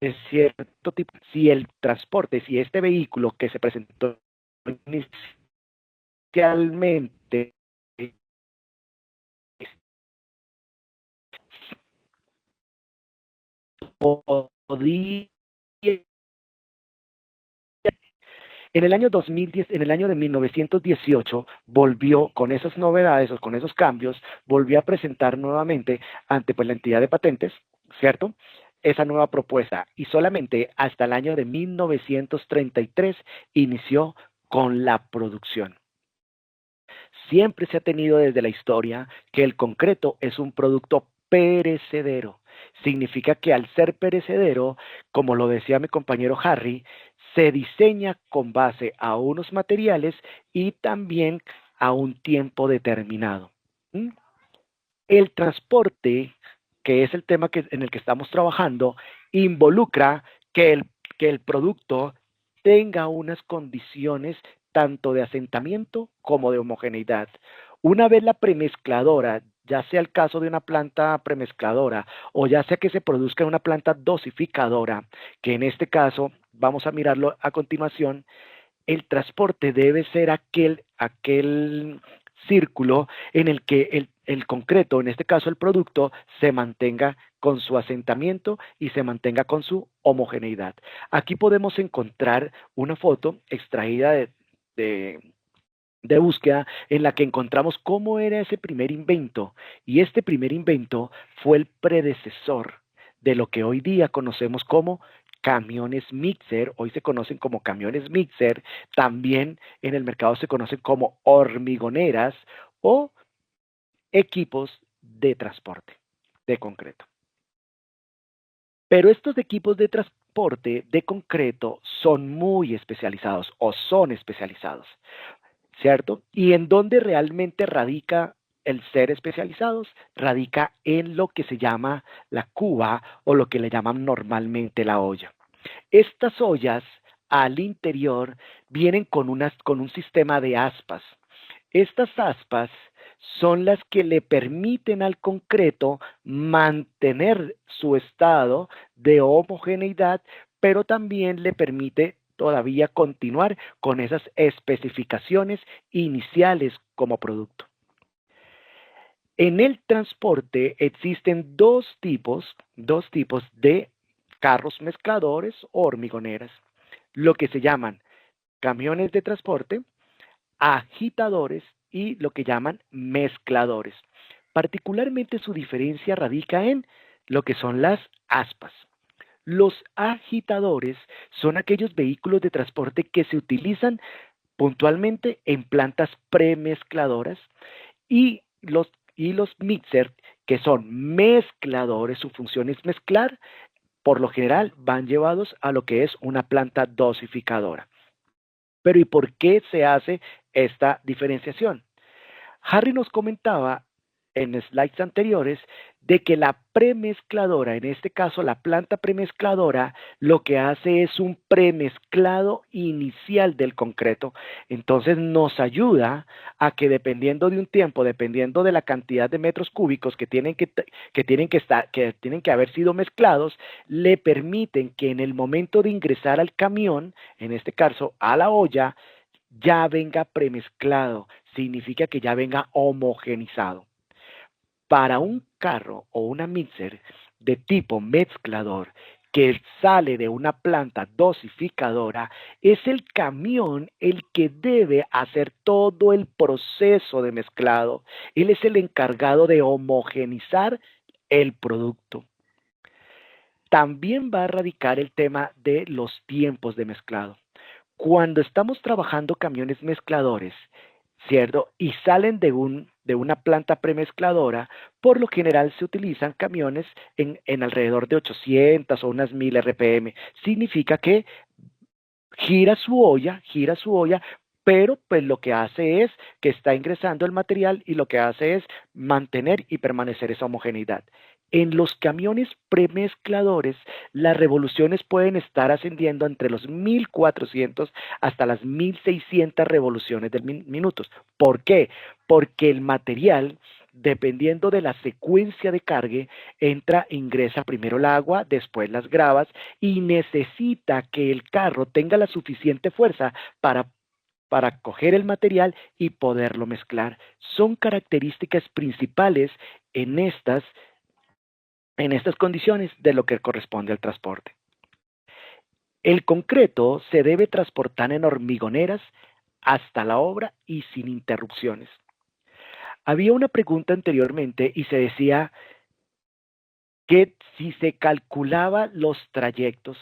de cierto tipo, si el transporte, si este vehículo que se presentó inicialmente podía. En el año 2010, en el año de 1918, volvió con esas novedades o con esos cambios, volvió a presentar nuevamente ante pues, la entidad de patentes, ¿cierto? Esa nueva propuesta y solamente hasta el año de 1933 inició con la producción. Siempre se ha tenido desde la historia que el concreto es un producto perecedero. Significa que al ser perecedero, como lo decía mi compañero Harry, se diseña con base a unos materiales y también a un tiempo determinado. ¿Mm? El transporte, que es el tema en el que estamos trabajando, involucra que el producto tenga unas condiciones tanto de asentamiento como de homogeneidad. Una vez la premezcladora, ya sea el caso de una planta premezcladora o ya sea que se produzca una planta dosificadora, que en este caso vamos a mirarlo a continuación, el transporte debe ser aquel círculo en el que el concreto, en este caso el producto, se mantenga con su asentamiento y se mantenga con su homogeneidad. Aquí podemos encontrar una foto extraída de, de búsqueda en la que encontramos cómo era ese primer invento, y este primer invento fue el predecesor de lo que hoy día conocemos como camiones mixer. Hoy se conocen como camiones mixer, también en el mercado se conocen como hormigoneras o equipos de transporte de concreto. Pero estos equipos de transporte de concreto son muy especializados o son especializados, ¿cierto? Y en dónde realmente radica el ser especializados, radica en lo que se llama la cuba o lo que le llaman normalmente la olla. Estas ollas al interior vienen con un sistema de aspas. Estas aspas son las que le permiten al concreto mantener su estado de homogeneidad, pero también le permite todavía continuar con esas especificaciones iniciales como producto. En el transporte existen dos tipos de carros mezcladores o hormigoneras, lo que se llaman camiones de transporte, agitadores y lo que llaman mezcladores. Particularmente su diferencia radica en lo que son las aspas. Los agitadores son aquellos vehículos de transporte que se utilizan puntualmente en plantas premezcladoras, y los mixer, que son mezcladores, su función es mezclar, por lo general van llevados a lo que es una planta dosificadora. Pero ¿y por qué se hace esta diferenciación? Harry nos comentaba en slides anteriores de que la premezcladora, en este caso la planta premezcladora, lo que hace es un premezclado inicial del concreto. Entonces nos ayuda a que dependiendo de un tiempo, dependiendo de la cantidad de metros cúbicos que tienen que haber sido mezclados, le permiten que en el momento de ingresar al camión, en este caso a la olla, ya venga premezclado, significa que ya venga homogenizado. Para un carro o una mixer de tipo mezclador que sale de una planta dosificadora, es el camión el que debe hacer todo el proceso de mezclado. Él es el encargado de homogenizar el producto. También va a radicar el tema de los tiempos de mezclado. Cuando estamos trabajando camiones mezcladores, ¿cierto? Y salen de una planta premezcladora, por lo general se utilizan camiones en alrededor de 800 o unas 1000 RPM. Significa que gira su olla, pero pues lo que hace es que está ingresando el material y lo que hace es mantener y permanecer esa homogeneidad. En los camiones premezcladores, las revoluciones pueden estar ascendiendo entre los 1400 hasta las 1600 revoluciones del minutos. ¿Por qué? Porque el material, dependiendo de la secuencia de cargue, ingresa primero el agua, después las gravas, y necesita que el carro tenga la suficiente fuerza para coger el material y poderlo mezclar. Son características principales en estas condiciones de lo que corresponde al transporte. El concreto se debe transportar en hormigoneras hasta la obra y sin interrupciones. Había una pregunta anteriormente y se decía que si se calculaba los trayectos.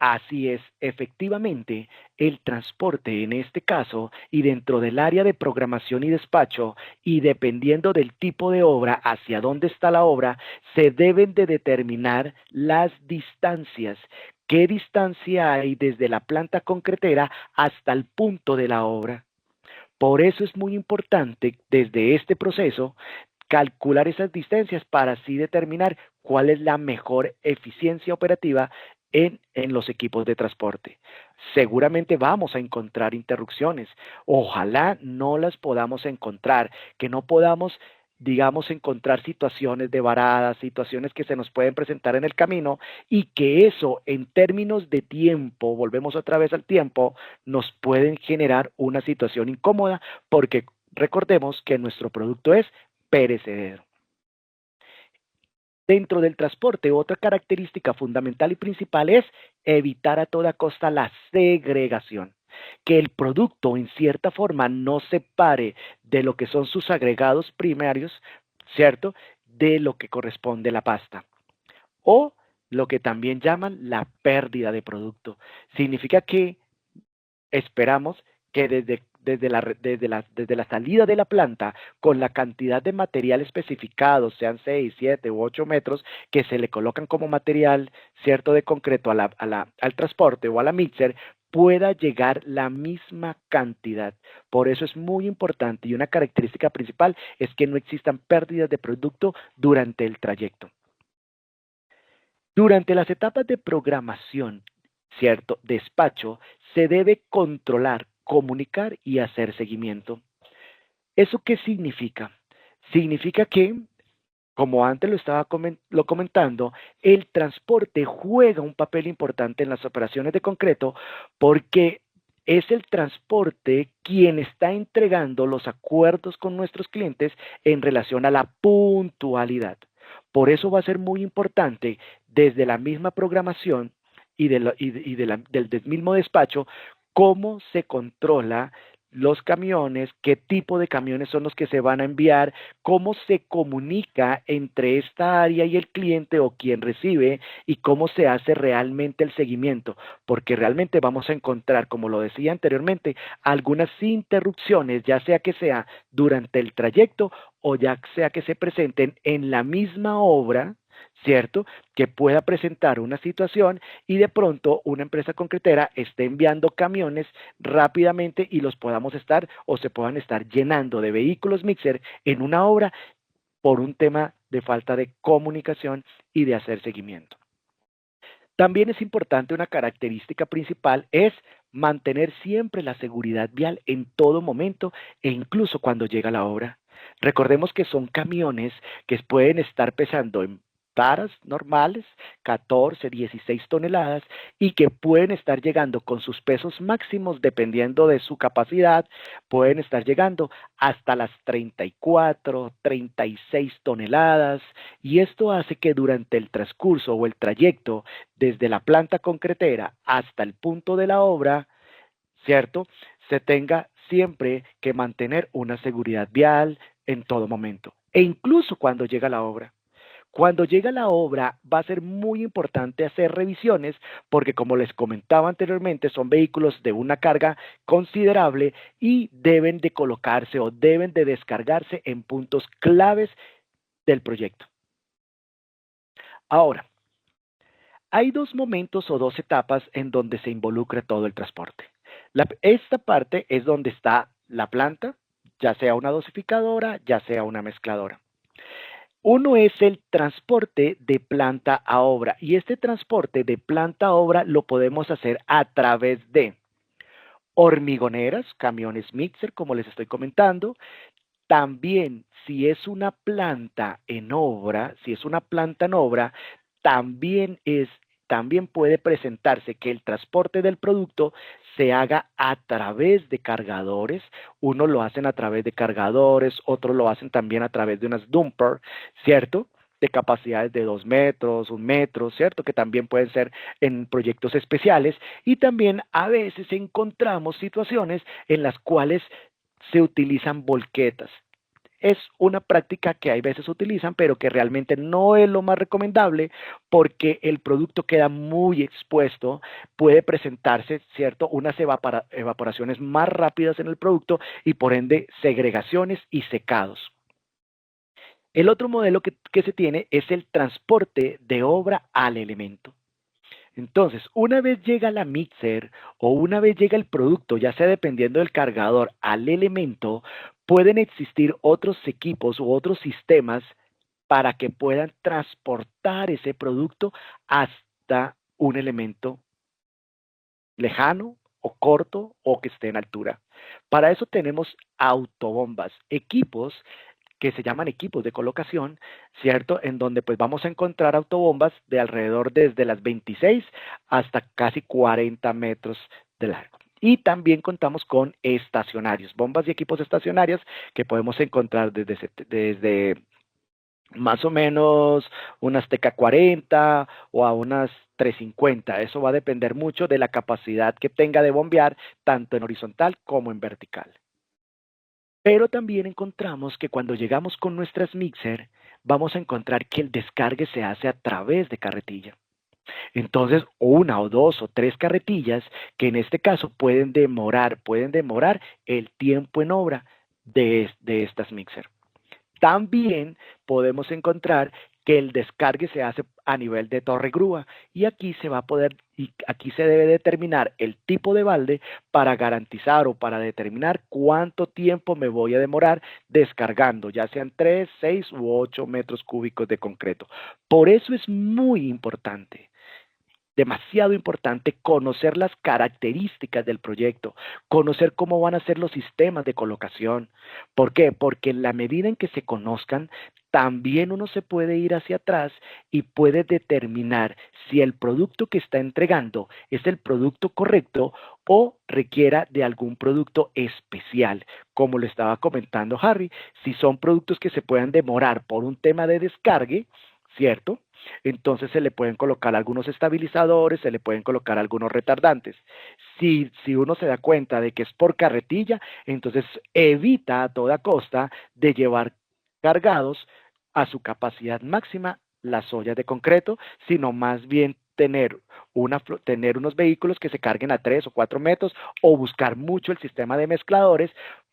Así es, efectivamente, el transporte en este caso y dentro del área de programación y despacho, y dependiendo del tipo de obra, hacia dónde está la obra, se deben de determinar las distancias. ¿Qué distancia hay desde la planta concretera hasta el punto de la obra? Por eso es muy importante desde este proceso calcular esas distancias para así determinar cuál es la mejor eficiencia operativa en los equipos de transporte. Seguramente vamos a encontrar interrupciones. Ojalá no las podamos encontrar, que no podamos, digamos, encontrar situaciones de varadas, situaciones que se nos pueden presentar en el camino y que eso en términos de tiempo, volvemos otra vez al tiempo, nos pueden generar una situación incómoda porque recordemos que nuestro producto es perecedero. Dentro del transporte, otra característica fundamental y principal es evitar a toda costa la segregación, que el producto en cierta forma no separe de lo que son sus agregados primarios, ¿cierto? De lo que corresponde a la pasta. O lo que también llaman la pérdida de producto. Significa que esperamos que desde la salida de la planta, con la cantidad de material especificado, sean 6, 7 u 8 metros, que se le colocan como material cierto de concreto al transporte o a la mixer, pueda llegar la misma cantidad. Por eso es muy importante y una característica principal es que no existan pérdidas de producto durante el trayecto. Durante las etapas de programación, cierto, despacho, se debe controlar, comunicar y hacer seguimiento. ¿Eso qué significa? Significa que, como antes lo comentando, el transporte juega un papel importante en las operaciones de concreto porque es el transporte quien está entregando los acuerdos con nuestros clientes en relación a la puntualidad. Por eso va a ser muy importante desde la misma programación del mismo despacho cómo se controla los camiones, qué tipo de camiones son los que se van a enviar, cómo se comunica entre esta área y el cliente o quien recibe y cómo se hace realmente el seguimiento, porque realmente vamos a encontrar, como lo decía anteriormente, algunas interrupciones, ya sea durante el trayecto o ya sea que se presenten en la misma obra, ¿cierto? Que pueda presentar una situación y de pronto una empresa concretera esté enviando camiones rápidamente y los podamos estar o se puedan estar llenando de vehículos mixer en una obra por un tema de falta de comunicación y de hacer seguimiento. También es importante una característica principal es mantener siempre la seguridad vial en todo momento e incluso cuando llega la obra. Recordemos que son camiones que pueden estar pesando en taras normales, 14, 16 toneladas, y que pueden estar llegando con sus pesos máximos, dependiendo de su capacidad, pueden estar llegando hasta las 34, 36 toneladas, y esto hace que durante el transcurso o el trayecto desde la planta concretera hasta el punto de la obra, ¿cierto? Se tenga siempre que mantener una seguridad vial en todo momento, e incluso cuando llega la obra. Cuando llega la obra va a ser muy importante hacer revisiones porque como les comentaba anteriormente son vehículos de una carga considerable y deben de colocarse o deben de descargarse en puntos claves del proyecto. Ahora, hay dos momentos o dos etapas en donde se involucra todo el transporte. Esta parte es donde está la planta, ya sea una dosificadora, ya sea una mezcladora. Uno es el transporte de planta a obra y este transporte de planta a obra lo podemos hacer a través de hormigoneras, camiones mixer, como les estoy comentando. También, si es una planta en obra, también también puede presentarse que el transporte del producto se haga a través de cargadores. Unos lo hacen a través de cargadores, otros lo hacen también a través de unas dumper, ¿cierto? De capacidades de 2 metros, 1 metro, ¿cierto? Que también pueden ser en proyectos especiales. Y también a veces encontramos situaciones en las cuales se utilizan volquetas. Es una práctica que hay veces utilizan, pero que realmente no es lo más recomendable porque el producto queda muy expuesto, puede presentarse, ¿cierto?, unas evaporaciones más rápidas en el producto y por ende segregaciones y secados. El otro modelo que se tiene es el transporte de obra al elemento. Entonces, una vez llega la mixer o una vez llega el producto, ya sea dependiendo del cargador al elemento, pueden existir otros equipos u otros sistemas para que puedan transportar ese producto hasta un elemento lejano o corto o que esté en altura. Para eso tenemos autobombas, equipos que se llaman equipos de colocación, ¿cierto? En donde pues vamos a encontrar autobombas de alrededor desde las 26 hasta casi 40 metros de largo. Y también contamos con estacionarios, bombas y equipos estacionarios que podemos encontrar desde más o menos unas TK-40 o a unas 350. Eso va a depender mucho de la capacidad que tenga de bombear, tanto en horizontal como en vertical. Pero también encontramos que cuando llegamos con nuestras mixer, vamos a encontrar que el descargue se hace a través de carretilla. Entonces, una o dos o tres carretillas que en este caso pueden demorar el tiempo en obra de estas mixer. También podemos encontrar que el descargue se hace a nivel de torre grúa y aquí aquí se debe determinar el tipo de balde para garantizar o para determinar cuánto tiempo me voy a demorar descargando, ya sean 3, 6 u 8 metros cúbicos de concreto. Por eso es muy importante, demasiado importante, conocer las características del proyecto, conocer cómo van a ser los sistemas de colocación. ¿Por qué? Porque en la medida en que se conozcan, también uno se puede ir hacia atrás y puede determinar si el producto que está entregando es el producto correcto o requiera de algún producto especial. Como lo estaba comentando Harry, si son productos que se puedan demorar por un tema de descargue, ¿cierto? Entonces se le pueden colocar algunos estabilizadores, se le pueden colocar algunos retardantes. Si uno se da cuenta de que es por carretilla, entonces evita a toda costa de llevar cargados a su capacidad máxima las ollas de concreto, sino más bien tener unos vehículos que se carguen a 3 o 4 metros o buscar mucho el sistema de mezcladores,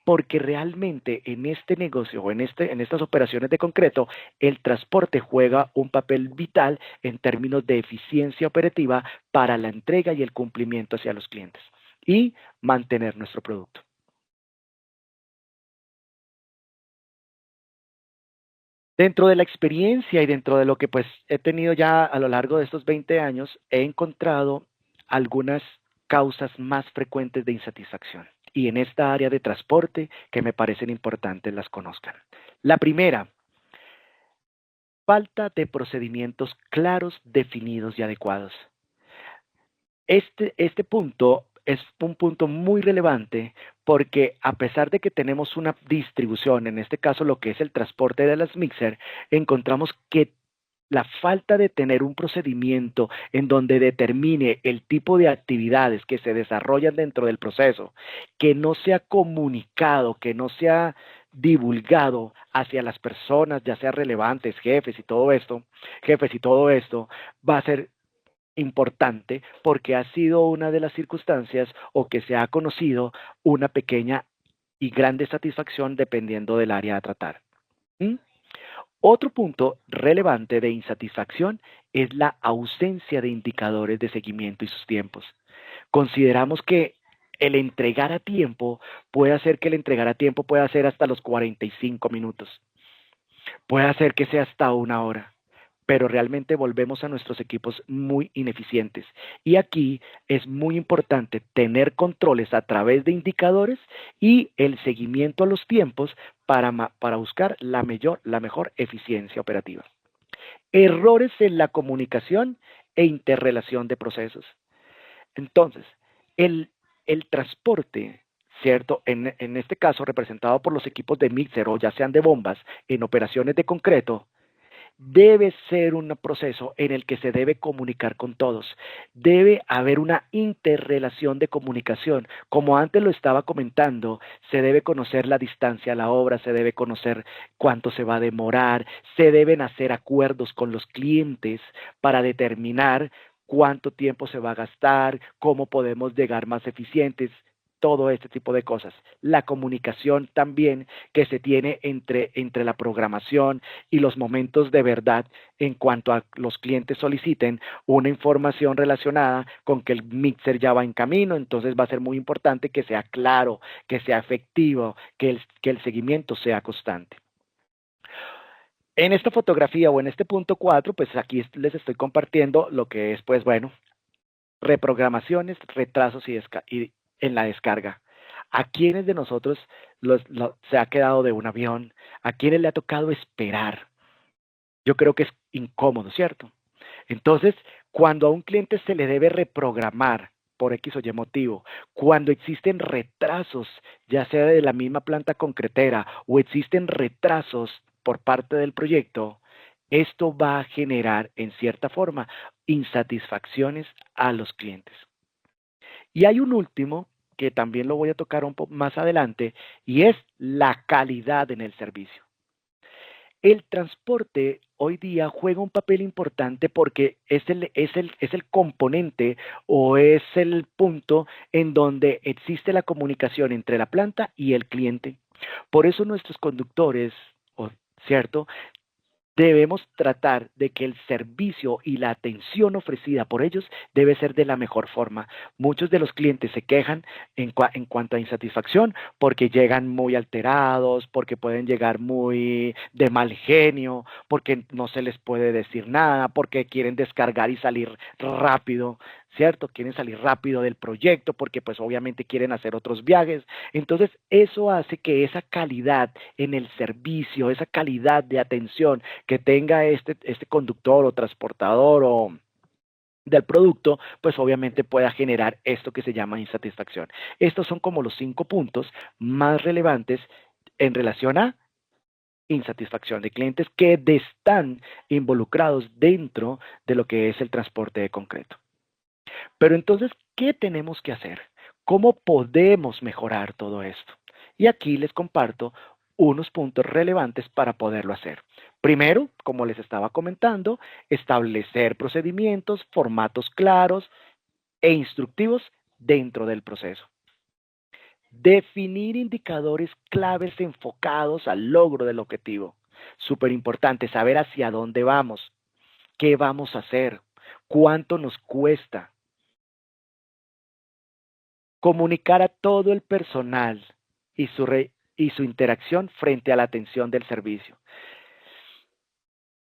porque realmente en este negocio o en estas operaciones de concreto, el transporte juega un papel vital en términos de eficiencia operativa para la entrega y el cumplimiento hacia los clientes y mantener nuestro producto. Dentro de la experiencia y dentro de lo que pues he tenido ya a lo largo de estos 20 años, he encontrado algunas causas más frecuentes de insatisfacción y en esta área de transporte que me parecen importantes las conozcan. La primera, falta de procedimientos claros, definidos y adecuados. Este punto es un punto muy relevante porque a pesar de que tenemos una distribución, en este caso lo que es el transporte de las mixer, encontramos que la falta de tener un procedimiento en donde determine el tipo de actividades que se desarrollan dentro del proceso, que no sea comunicado, que no sea divulgado hacia las personas, ya sea relevantes, jefes y todo esto, va a ser importante porque ha sido una de las circunstancias o que se ha conocido una pequeña y grande satisfacción dependiendo del área a tratar. ¿Mm? Otro punto relevante de insatisfacción es la ausencia de indicadores de seguimiento y sus tiempos. Consideramos que el entregar a tiempo puede hacer que el entregar a tiempo pueda ser hasta los 45 minutos, puede hacer que sea hasta una hora, pero realmente volvemos a nuestros equipos muy ineficientes. Y aquí es muy importante tener controles a través de indicadores y el seguimiento a los tiempos para buscar la mejor eficiencia operativa. Errores en la comunicación e interrelación de procesos. Entonces, el, el transporte, ¿cierto? En este caso, representado por los equipos de mixer o ya sean de bombas en operaciones de concreto, debe ser un proceso en el que se debe comunicar con todos. Debe haber una interrelación de comunicación. Como antes lo estaba comentando, se debe conocer la distancia a la obra, se debe conocer cuánto se va a demorar, se deben hacer acuerdos con los clientes para determinar cuánto tiempo se va a gastar, cómo podemos llegar más eficientes. todo este tipo de cosas. La comunicación también que se tiene entre la programación y los momentos de verdad en cuanto a los clientes soliciten una información relacionada con que el mixer ya va en camino, entonces va a ser muy importante que sea claro, que sea efectivo, que el seguimiento sea constante. En esta fotografía o en este punto 4, pues aquí les estoy compartiendo lo que es, pues bueno, reprogramaciones, retrasos y en la descarga. ¿A quiénes de nosotros se ha quedado de un avión? ¿A quiénes le ha tocado esperar? Yo creo que es incómodo, ¿cierto? Entonces, cuando a un cliente se le debe reprogramar por X o Y motivo, cuando existen retrasos, ya sea de la misma planta concretera o existen retrasos por parte del proyecto, esto va a generar, en cierta forma, insatisfacciones a los clientes. Y hay un último que también lo voy a tocar un poco más adelante y es la calidad en el servicio. El transporte hoy día juega un papel importante porque es el componente o es el punto en donde existe la comunicación entre la planta y el cliente. Por eso nuestros conductores, ¿cierto? Debemos tratar de que el servicio y la atención ofrecida por ellos debe ser de la mejor forma. Muchos de los clientes se quejan en cuanto a insatisfacción porque llegan muy alterados, porque pueden llegar muy de mal genio, porque no se les puede decir nada, porque quieren descargar y salir rápido, ¿cierto? Quieren salir rápido del proyecto porque pues obviamente quieren hacer otros viajes. Entonces eso hace que esa calidad en el servicio, esa calidad de atención que tenga este conductor o transportador o del producto, pues obviamente pueda generar esto que se llama insatisfacción. Estos son como los 5 puntos más relevantes en relación a insatisfacción de clientes que están involucrados dentro de lo que es el transporte de concreto. Pero entonces, ¿qué tenemos que hacer? ¿Cómo podemos mejorar todo esto? Y aquí les comparto unos puntos relevantes para poderlo hacer. Primero, como les estaba comentando, establecer procedimientos, formatos claros e instructivos dentro del proceso. Definir indicadores claves enfocados al logro del objetivo. Súper importante saber hacia dónde vamos, qué vamos a hacer, cuánto nos cuesta. Comunicar a todo el personal y y su interacción frente a la atención del servicio.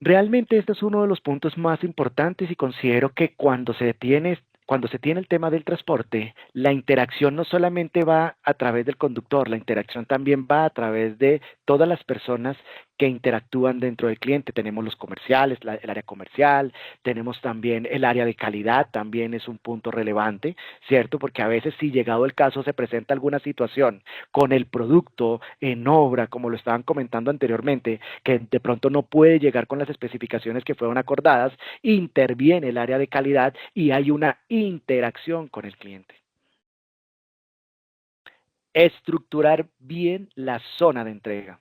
Realmente este es uno de los puntos más importantes y considero que cuando se tiene el tema del transporte, la interacción no solamente va a través del conductor, la interacción también va a través de todas las personas que interactúan dentro del cliente. Tenemos los comerciales, el área comercial, tenemos también el área de calidad, también es un punto relevante, ¿cierto? Porque a veces si llegado el caso se presenta alguna situación con el producto en obra, como lo estaban comentando anteriormente, que de pronto no puede llegar con las especificaciones que fueron acordadas, interviene el área de calidad y hay una interacción con el cliente. Estructurar bien la zona de entrega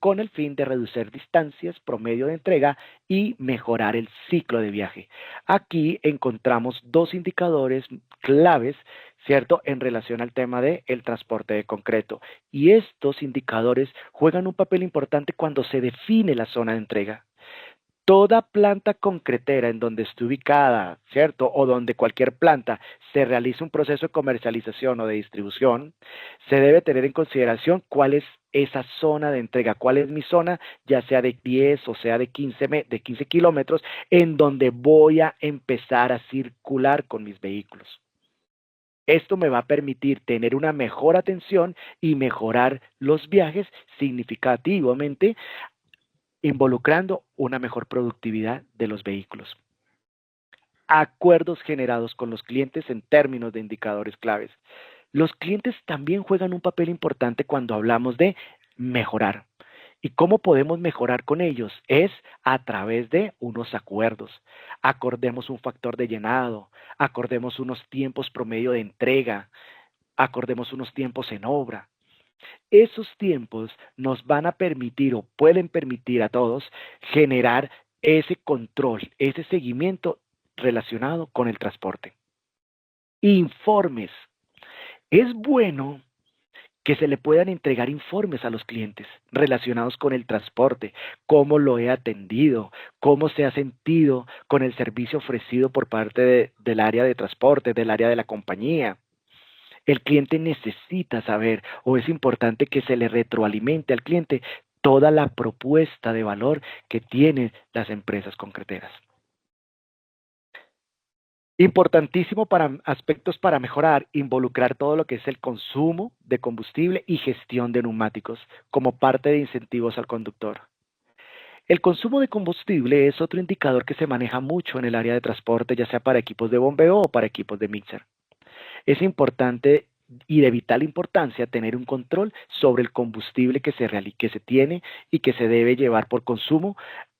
con el fin de reducir distancias promedio de entrega y mejorar el ciclo de viaje. Aquí encontramos dos indicadores claves, ¿cierto?, en relación al tema del transporte de concreto. Y estos indicadores juegan un papel importante cuando se define la zona de entrega. Toda planta concretera en donde esté ubicada, ¿cierto? O donde cualquier planta se realice un proceso de comercialización o de distribución, se debe tener en consideración cuál es esa zona de entrega, cuál es mi zona, ya sea de 10 o sea de 15 kilómetros, en donde voy a empezar a circular con mis vehículos. Esto me va a permitir tener una mejor atención y mejorar los viajes significativamente involucrando una mejor productividad de los vehículos. Acuerdos generados con los clientes en términos de indicadores claves. Los clientes también juegan un papel importante cuando hablamos de mejorar. ¿Y cómo podemos mejorar con ellos? Es a través de unos acuerdos. Acordemos un factor de llenado, acordemos unos tiempos promedio de entrega, acordemos unos tiempos en obra. Esos tiempos nos van a permitir o pueden permitir a todos generar ese control, ese seguimiento relacionado con el transporte. Informes. Es bueno que se le puedan entregar informes a los clientes relacionados con el transporte, cómo lo he atendido, cómo se ha sentido con el servicio ofrecido por parte del área de transporte, del área de la compañía. El cliente necesita saber, o es importante que se le retroalimente al cliente toda la propuesta de valor que tienen las empresas concreteras. Importantísimo para aspectos para mejorar, involucrar todo lo que es el consumo de combustible y gestión de neumáticos como parte de incentivos al conductor. El consumo de combustible es otro indicador que se maneja mucho en el área de transporte, ya sea para equipos de bombeo o para equipos de mixer. Es importante y de vital importancia tener un control sobre el combustible que se tiene y que se debe llevar por consumo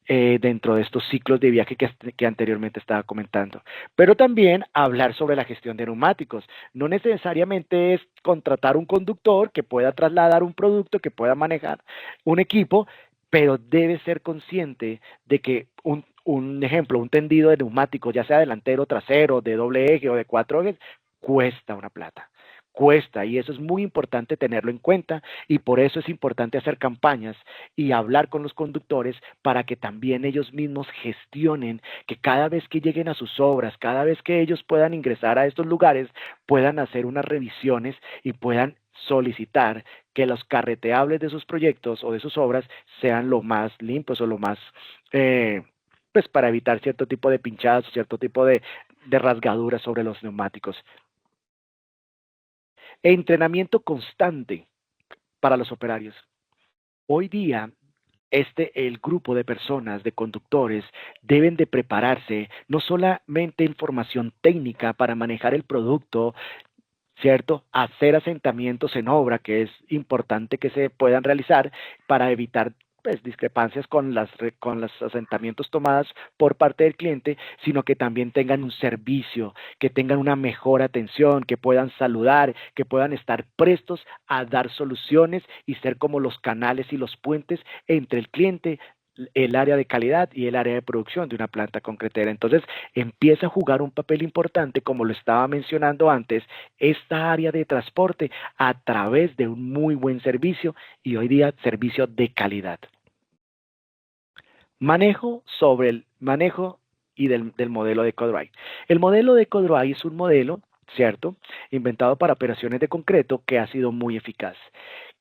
dentro de estos ciclos de viaje que anteriormente estaba comentando. Pero también hablar sobre la gestión de neumáticos. No necesariamente es contratar un conductor que pueda trasladar un producto, que pueda manejar un equipo, pero debe ser consciente de que un ejemplo, un tendido de neumáticos, ya sea delantero, trasero, de doble eje o de cuatro ejes, cuesta una plata, cuesta, y eso es muy importante tenerlo en cuenta, y por eso es importante hacer campañas y hablar con los conductores para que también ellos mismos gestionen, que cada vez que lleguen a sus obras, cada vez que ellos puedan ingresar a estos lugares, puedan hacer unas revisiones y puedan solicitar que los carreteables de sus proyectos o de sus obras sean lo más limpios o lo más pues para evitar cierto tipo de pinchadas, cierto tipo de rasgaduras sobre los neumáticos. Entrenamiento constante para los operarios. Hoy día, el grupo de personas, de conductores, deben de prepararse no solamente en formación técnica para manejar el producto, ¿cierto? Hacer asentamientos en obra, que es importante que se puedan realizar para evitar pues, discrepancias con los asentamientos tomadas por parte del cliente, sino que también tengan un servicio, que tengan una mejor atención, que puedan saludar, que puedan estar prestos a dar soluciones y ser como los canales y los puentes entre el cliente, el área de calidad y el área de producción de una planta concretera. Entonces empieza a jugar un papel importante, como lo estaba mencionando antes, esta área de transporte a través de un muy buen servicio y hoy día servicio de calidad. Manejo y del modelo de EcoDrive. El modelo de EcoDrive es un modelo, ¿cierto?, inventado para operaciones de concreto que ha sido muy eficaz.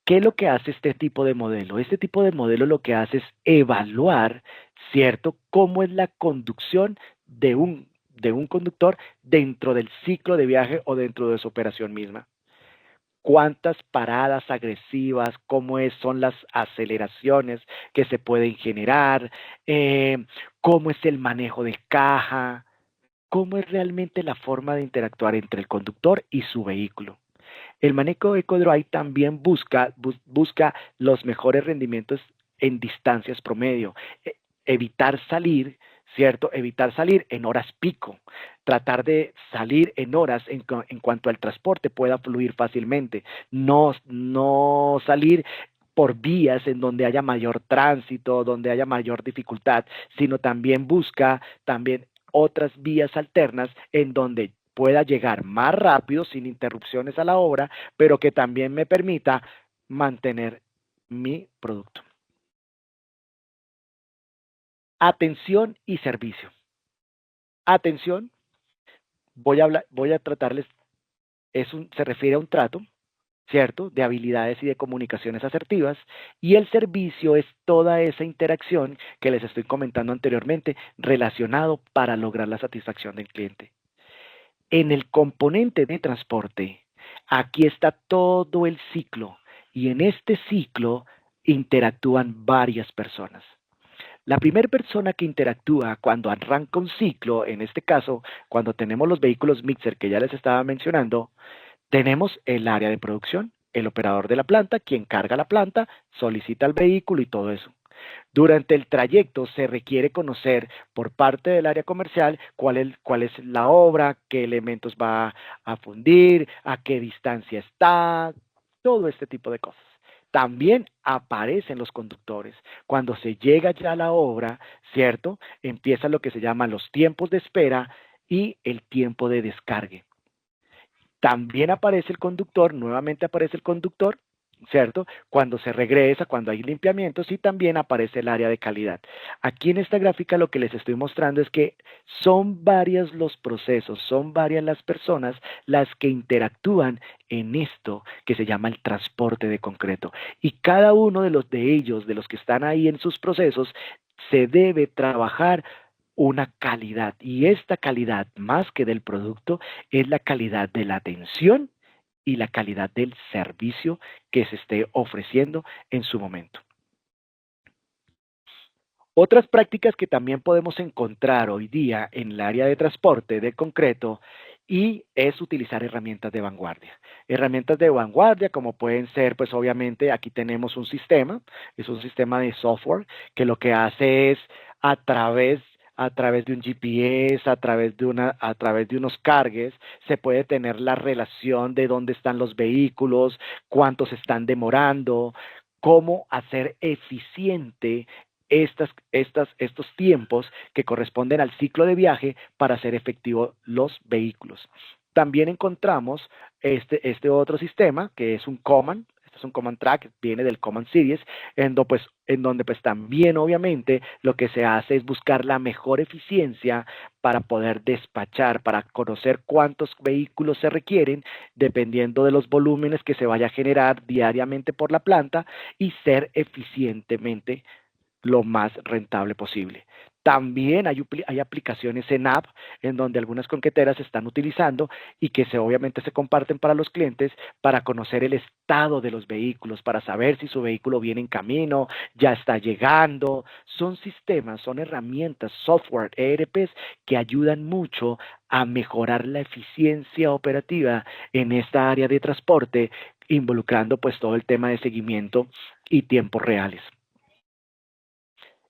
¿Qué es lo que hace este tipo de modelo? Este tipo de modelo lo que hace es evaluar, ¿cierto?, cómo es la conducción de un conductor dentro del ciclo de viaje o dentro de su operación misma. Cuántas paradas agresivas, son las aceleraciones que se pueden generar, eh, cómo es el manejo de caja, cómo es realmente la forma de interactuar entre el conductor y su vehículo. El manejo EcoDrive también busca los mejores rendimientos en distancias promedio, evitar salir, ¿cierto? Evitar salir en horas pico, tratar de salir en horas en cuanto al transporte pueda fluir fácilmente, no salir por vías en donde haya mayor tránsito, donde haya mayor dificultad, sino también busca también otras vías alternas en donde pueda llegar más rápido sin interrupciones a la obra, pero que también me permita mantener mi producto. Atención y servicio. Atención, voy a tratarles, se refiere a un trato, ¿cierto?, de habilidades y de comunicaciones asertivas, y el servicio es toda esa interacción que les estoy comentando anteriormente, relacionado para lograr la satisfacción del cliente. En el componente de transporte, aquí está todo el ciclo, y en este ciclo interactúan varias personas. La primera persona que interactúa cuando arranca un ciclo, en este caso, cuando tenemos los vehículos mixer que ya les estaba mencionando, tenemos el área de producción, el operador de la planta, quien carga la planta, solicita el vehículo y todo eso. Durante el trayecto se requiere conocer por parte del área comercial cuál es la obra, qué elementos va a fundir, a qué distancia está, todo este tipo de cosas. También aparecen los conductores. Cuando se llega ya a la obra, ¿cierto? Empieza lo que se llaman los tiempos de espera y el tiempo de descargue. También aparece el conductor, nuevamente aparece el conductor, ¿cierto? Cuando se regresa, cuando hay limpiamientos, y también aparece el área de calidad. Aquí en esta gráfica lo que les estoy mostrando es que son varios los procesos, son varias las personas las que interactúan en esto que se llama el transporte de concreto. Y cada uno de ellos, de los que están ahí en sus procesos, se debe trabajar una calidad, y esta calidad, más que del producto, es la calidad de la atención y la calidad del servicio que se esté ofreciendo en su momento. Otras prácticas que también podemos encontrar hoy día en el área de transporte de concreto y es utilizar herramientas de vanguardia. Herramientas de vanguardia como pueden ser, pues obviamente aquí tenemos un sistema, es un sistema de software que lo que hace es a través de un GPS, a través de unos cargues, se puede tener la relación de dónde están los vehículos, cuántos están demorando, cómo hacer eficiente estos tiempos que corresponden al ciclo de viaje para hacer efectivos los vehículos. También encontramos este otro sistema que es un Command. Este es un Command Track, viene del Command Series, en donde pues también obviamente lo que se hace es buscar la mejor eficiencia para poder despachar, para conocer cuántos vehículos se requieren, dependiendo de los volúmenes que se vaya a generar diariamente por la planta y ser eficientemente lo más rentable posible. También hay aplicaciones en app en donde algunas concreteras se están utilizando y que obviamente se comparten para los clientes para conocer el estado de los vehículos, para saber si su vehículo viene en camino, ya está llegando. Son sistemas, son herramientas, software, ERPs que ayudan mucho a mejorar la eficiencia operativa en esta área de transporte, involucrando pues todo el tema de seguimiento y tiempos reales.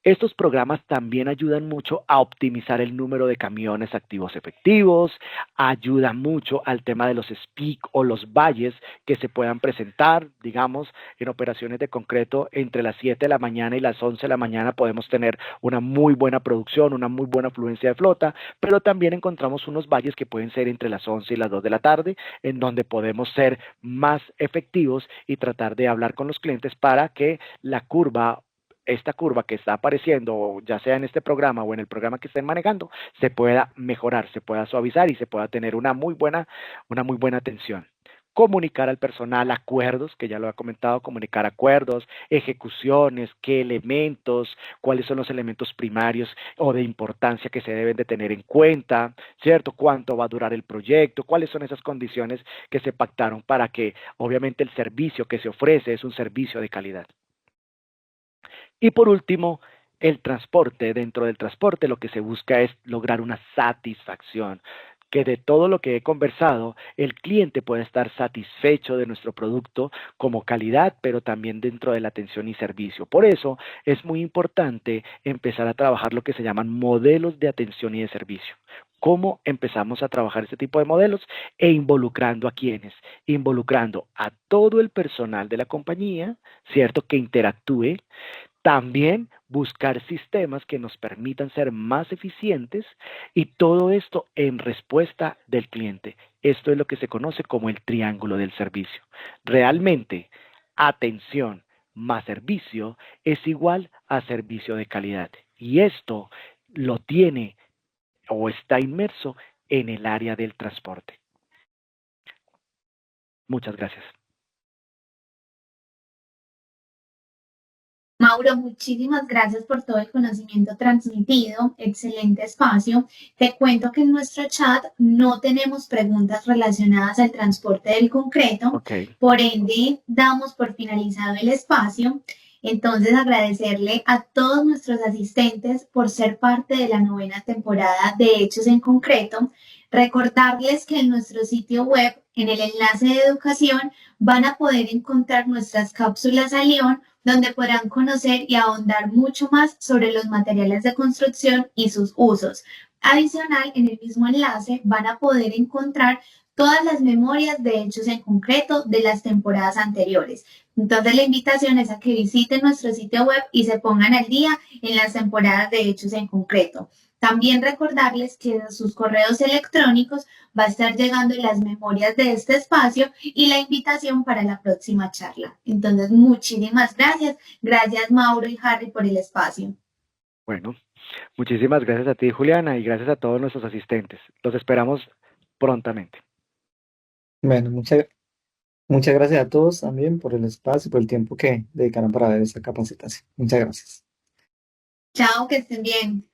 Estos programas también ayudan mucho a optimizar el número de camiones activos efectivos, ayuda mucho al tema de los speak o los valles que se puedan presentar, digamos, en operaciones de concreto entre las 7 de la mañana y las 11 de la mañana podemos tener una muy buena producción, una muy buena afluencia de flota, pero también encontramos unos valles que pueden ser entre las 11 y las 2 de la tarde, en donde podemos ser más efectivos y tratar de hablar con los clientes para que esta curva que está apareciendo, ya sea en este programa o en el programa que estén manejando, se pueda mejorar, se pueda suavizar y se pueda tener una muy buena atención. Comunicar al personal acuerdos, que ya lo he comentado, comunicar acuerdos, ejecuciones, qué elementos, cuáles son los elementos primarios o de importancia que se deben de tener en cuenta, ¿cierto? Cuánto va a durar el proyecto, cuáles son esas condiciones que se pactaron para que obviamente el servicio que se ofrece es un servicio de calidad. Y por último, el transporte. Dentro del transporte lo que se busca es lograr una satisfacción, que de todo lo que he conversado, el cliente pueda estar satisfecho de nuestro producto como calidad, pero también dentro de la atención y servicio. Por eso es muy importante empezar a trabajar lo que se llaman modelos de atención y de servicio. ¿Cómo empezamos a trabajar este tipo de modelos? Involucrando a quienes, involucrando a todo el personal de la compañía, ¿cierto? Que interactúe. También buscar sistemas que nos permitan ser más eficientes y todo esto en respuesta del cliente. Esto es lo que se conoce como el triángulo del servicio. Realmente, atención más servicio es igual a servicio de calidad. Y esto lo tiene o está inmerso en el área del transporte. Muchas gracias. Mauro, muchísimas gracias por todo el conocimiento transmitido. Excelente espacio. Te cuento que en nuestro chat no tenemos preguntas relacionadas al transporte del concreto. Okay. Por ende, damos por finalizado el espacio. Entonces, agradecerle a todos nuestros asistentes por ser parte de la 9ª temporada de Hechos en Concreto. Recordarles que en nuestro sitio web, en el enlace de educación, van a poder encontrar nuestras cápsulas a León, donde podrán conocer y ahondar mucho más sobre los materiales de construcción y sus usos. Adicional, en el mismo enlace van a poder encontrar todas las memorias de hechos en concreto de las temporadas anteriores. Entonces la invitación es a que visiten nuestro sitio web y se pongan al día en las temporadas de hechos en concreto. También recordarles que en sus correos electrónicos va a estar llegando las memorias de este espacio y la invitación para la próxima charla. Entonces, muchísimas gracias. Gracias, Mauro y Harry, por el espacio. Bueno, muchísimas gracias a ti, Juliana, y gracias a todos nuestros asistentes. Los esperamos prontamente. Bueno, muchas gracias a todos también por el espacio y por el tiempo que dedicaron para ver esta capacitación. Muchas gracias. Chao, que estén bien.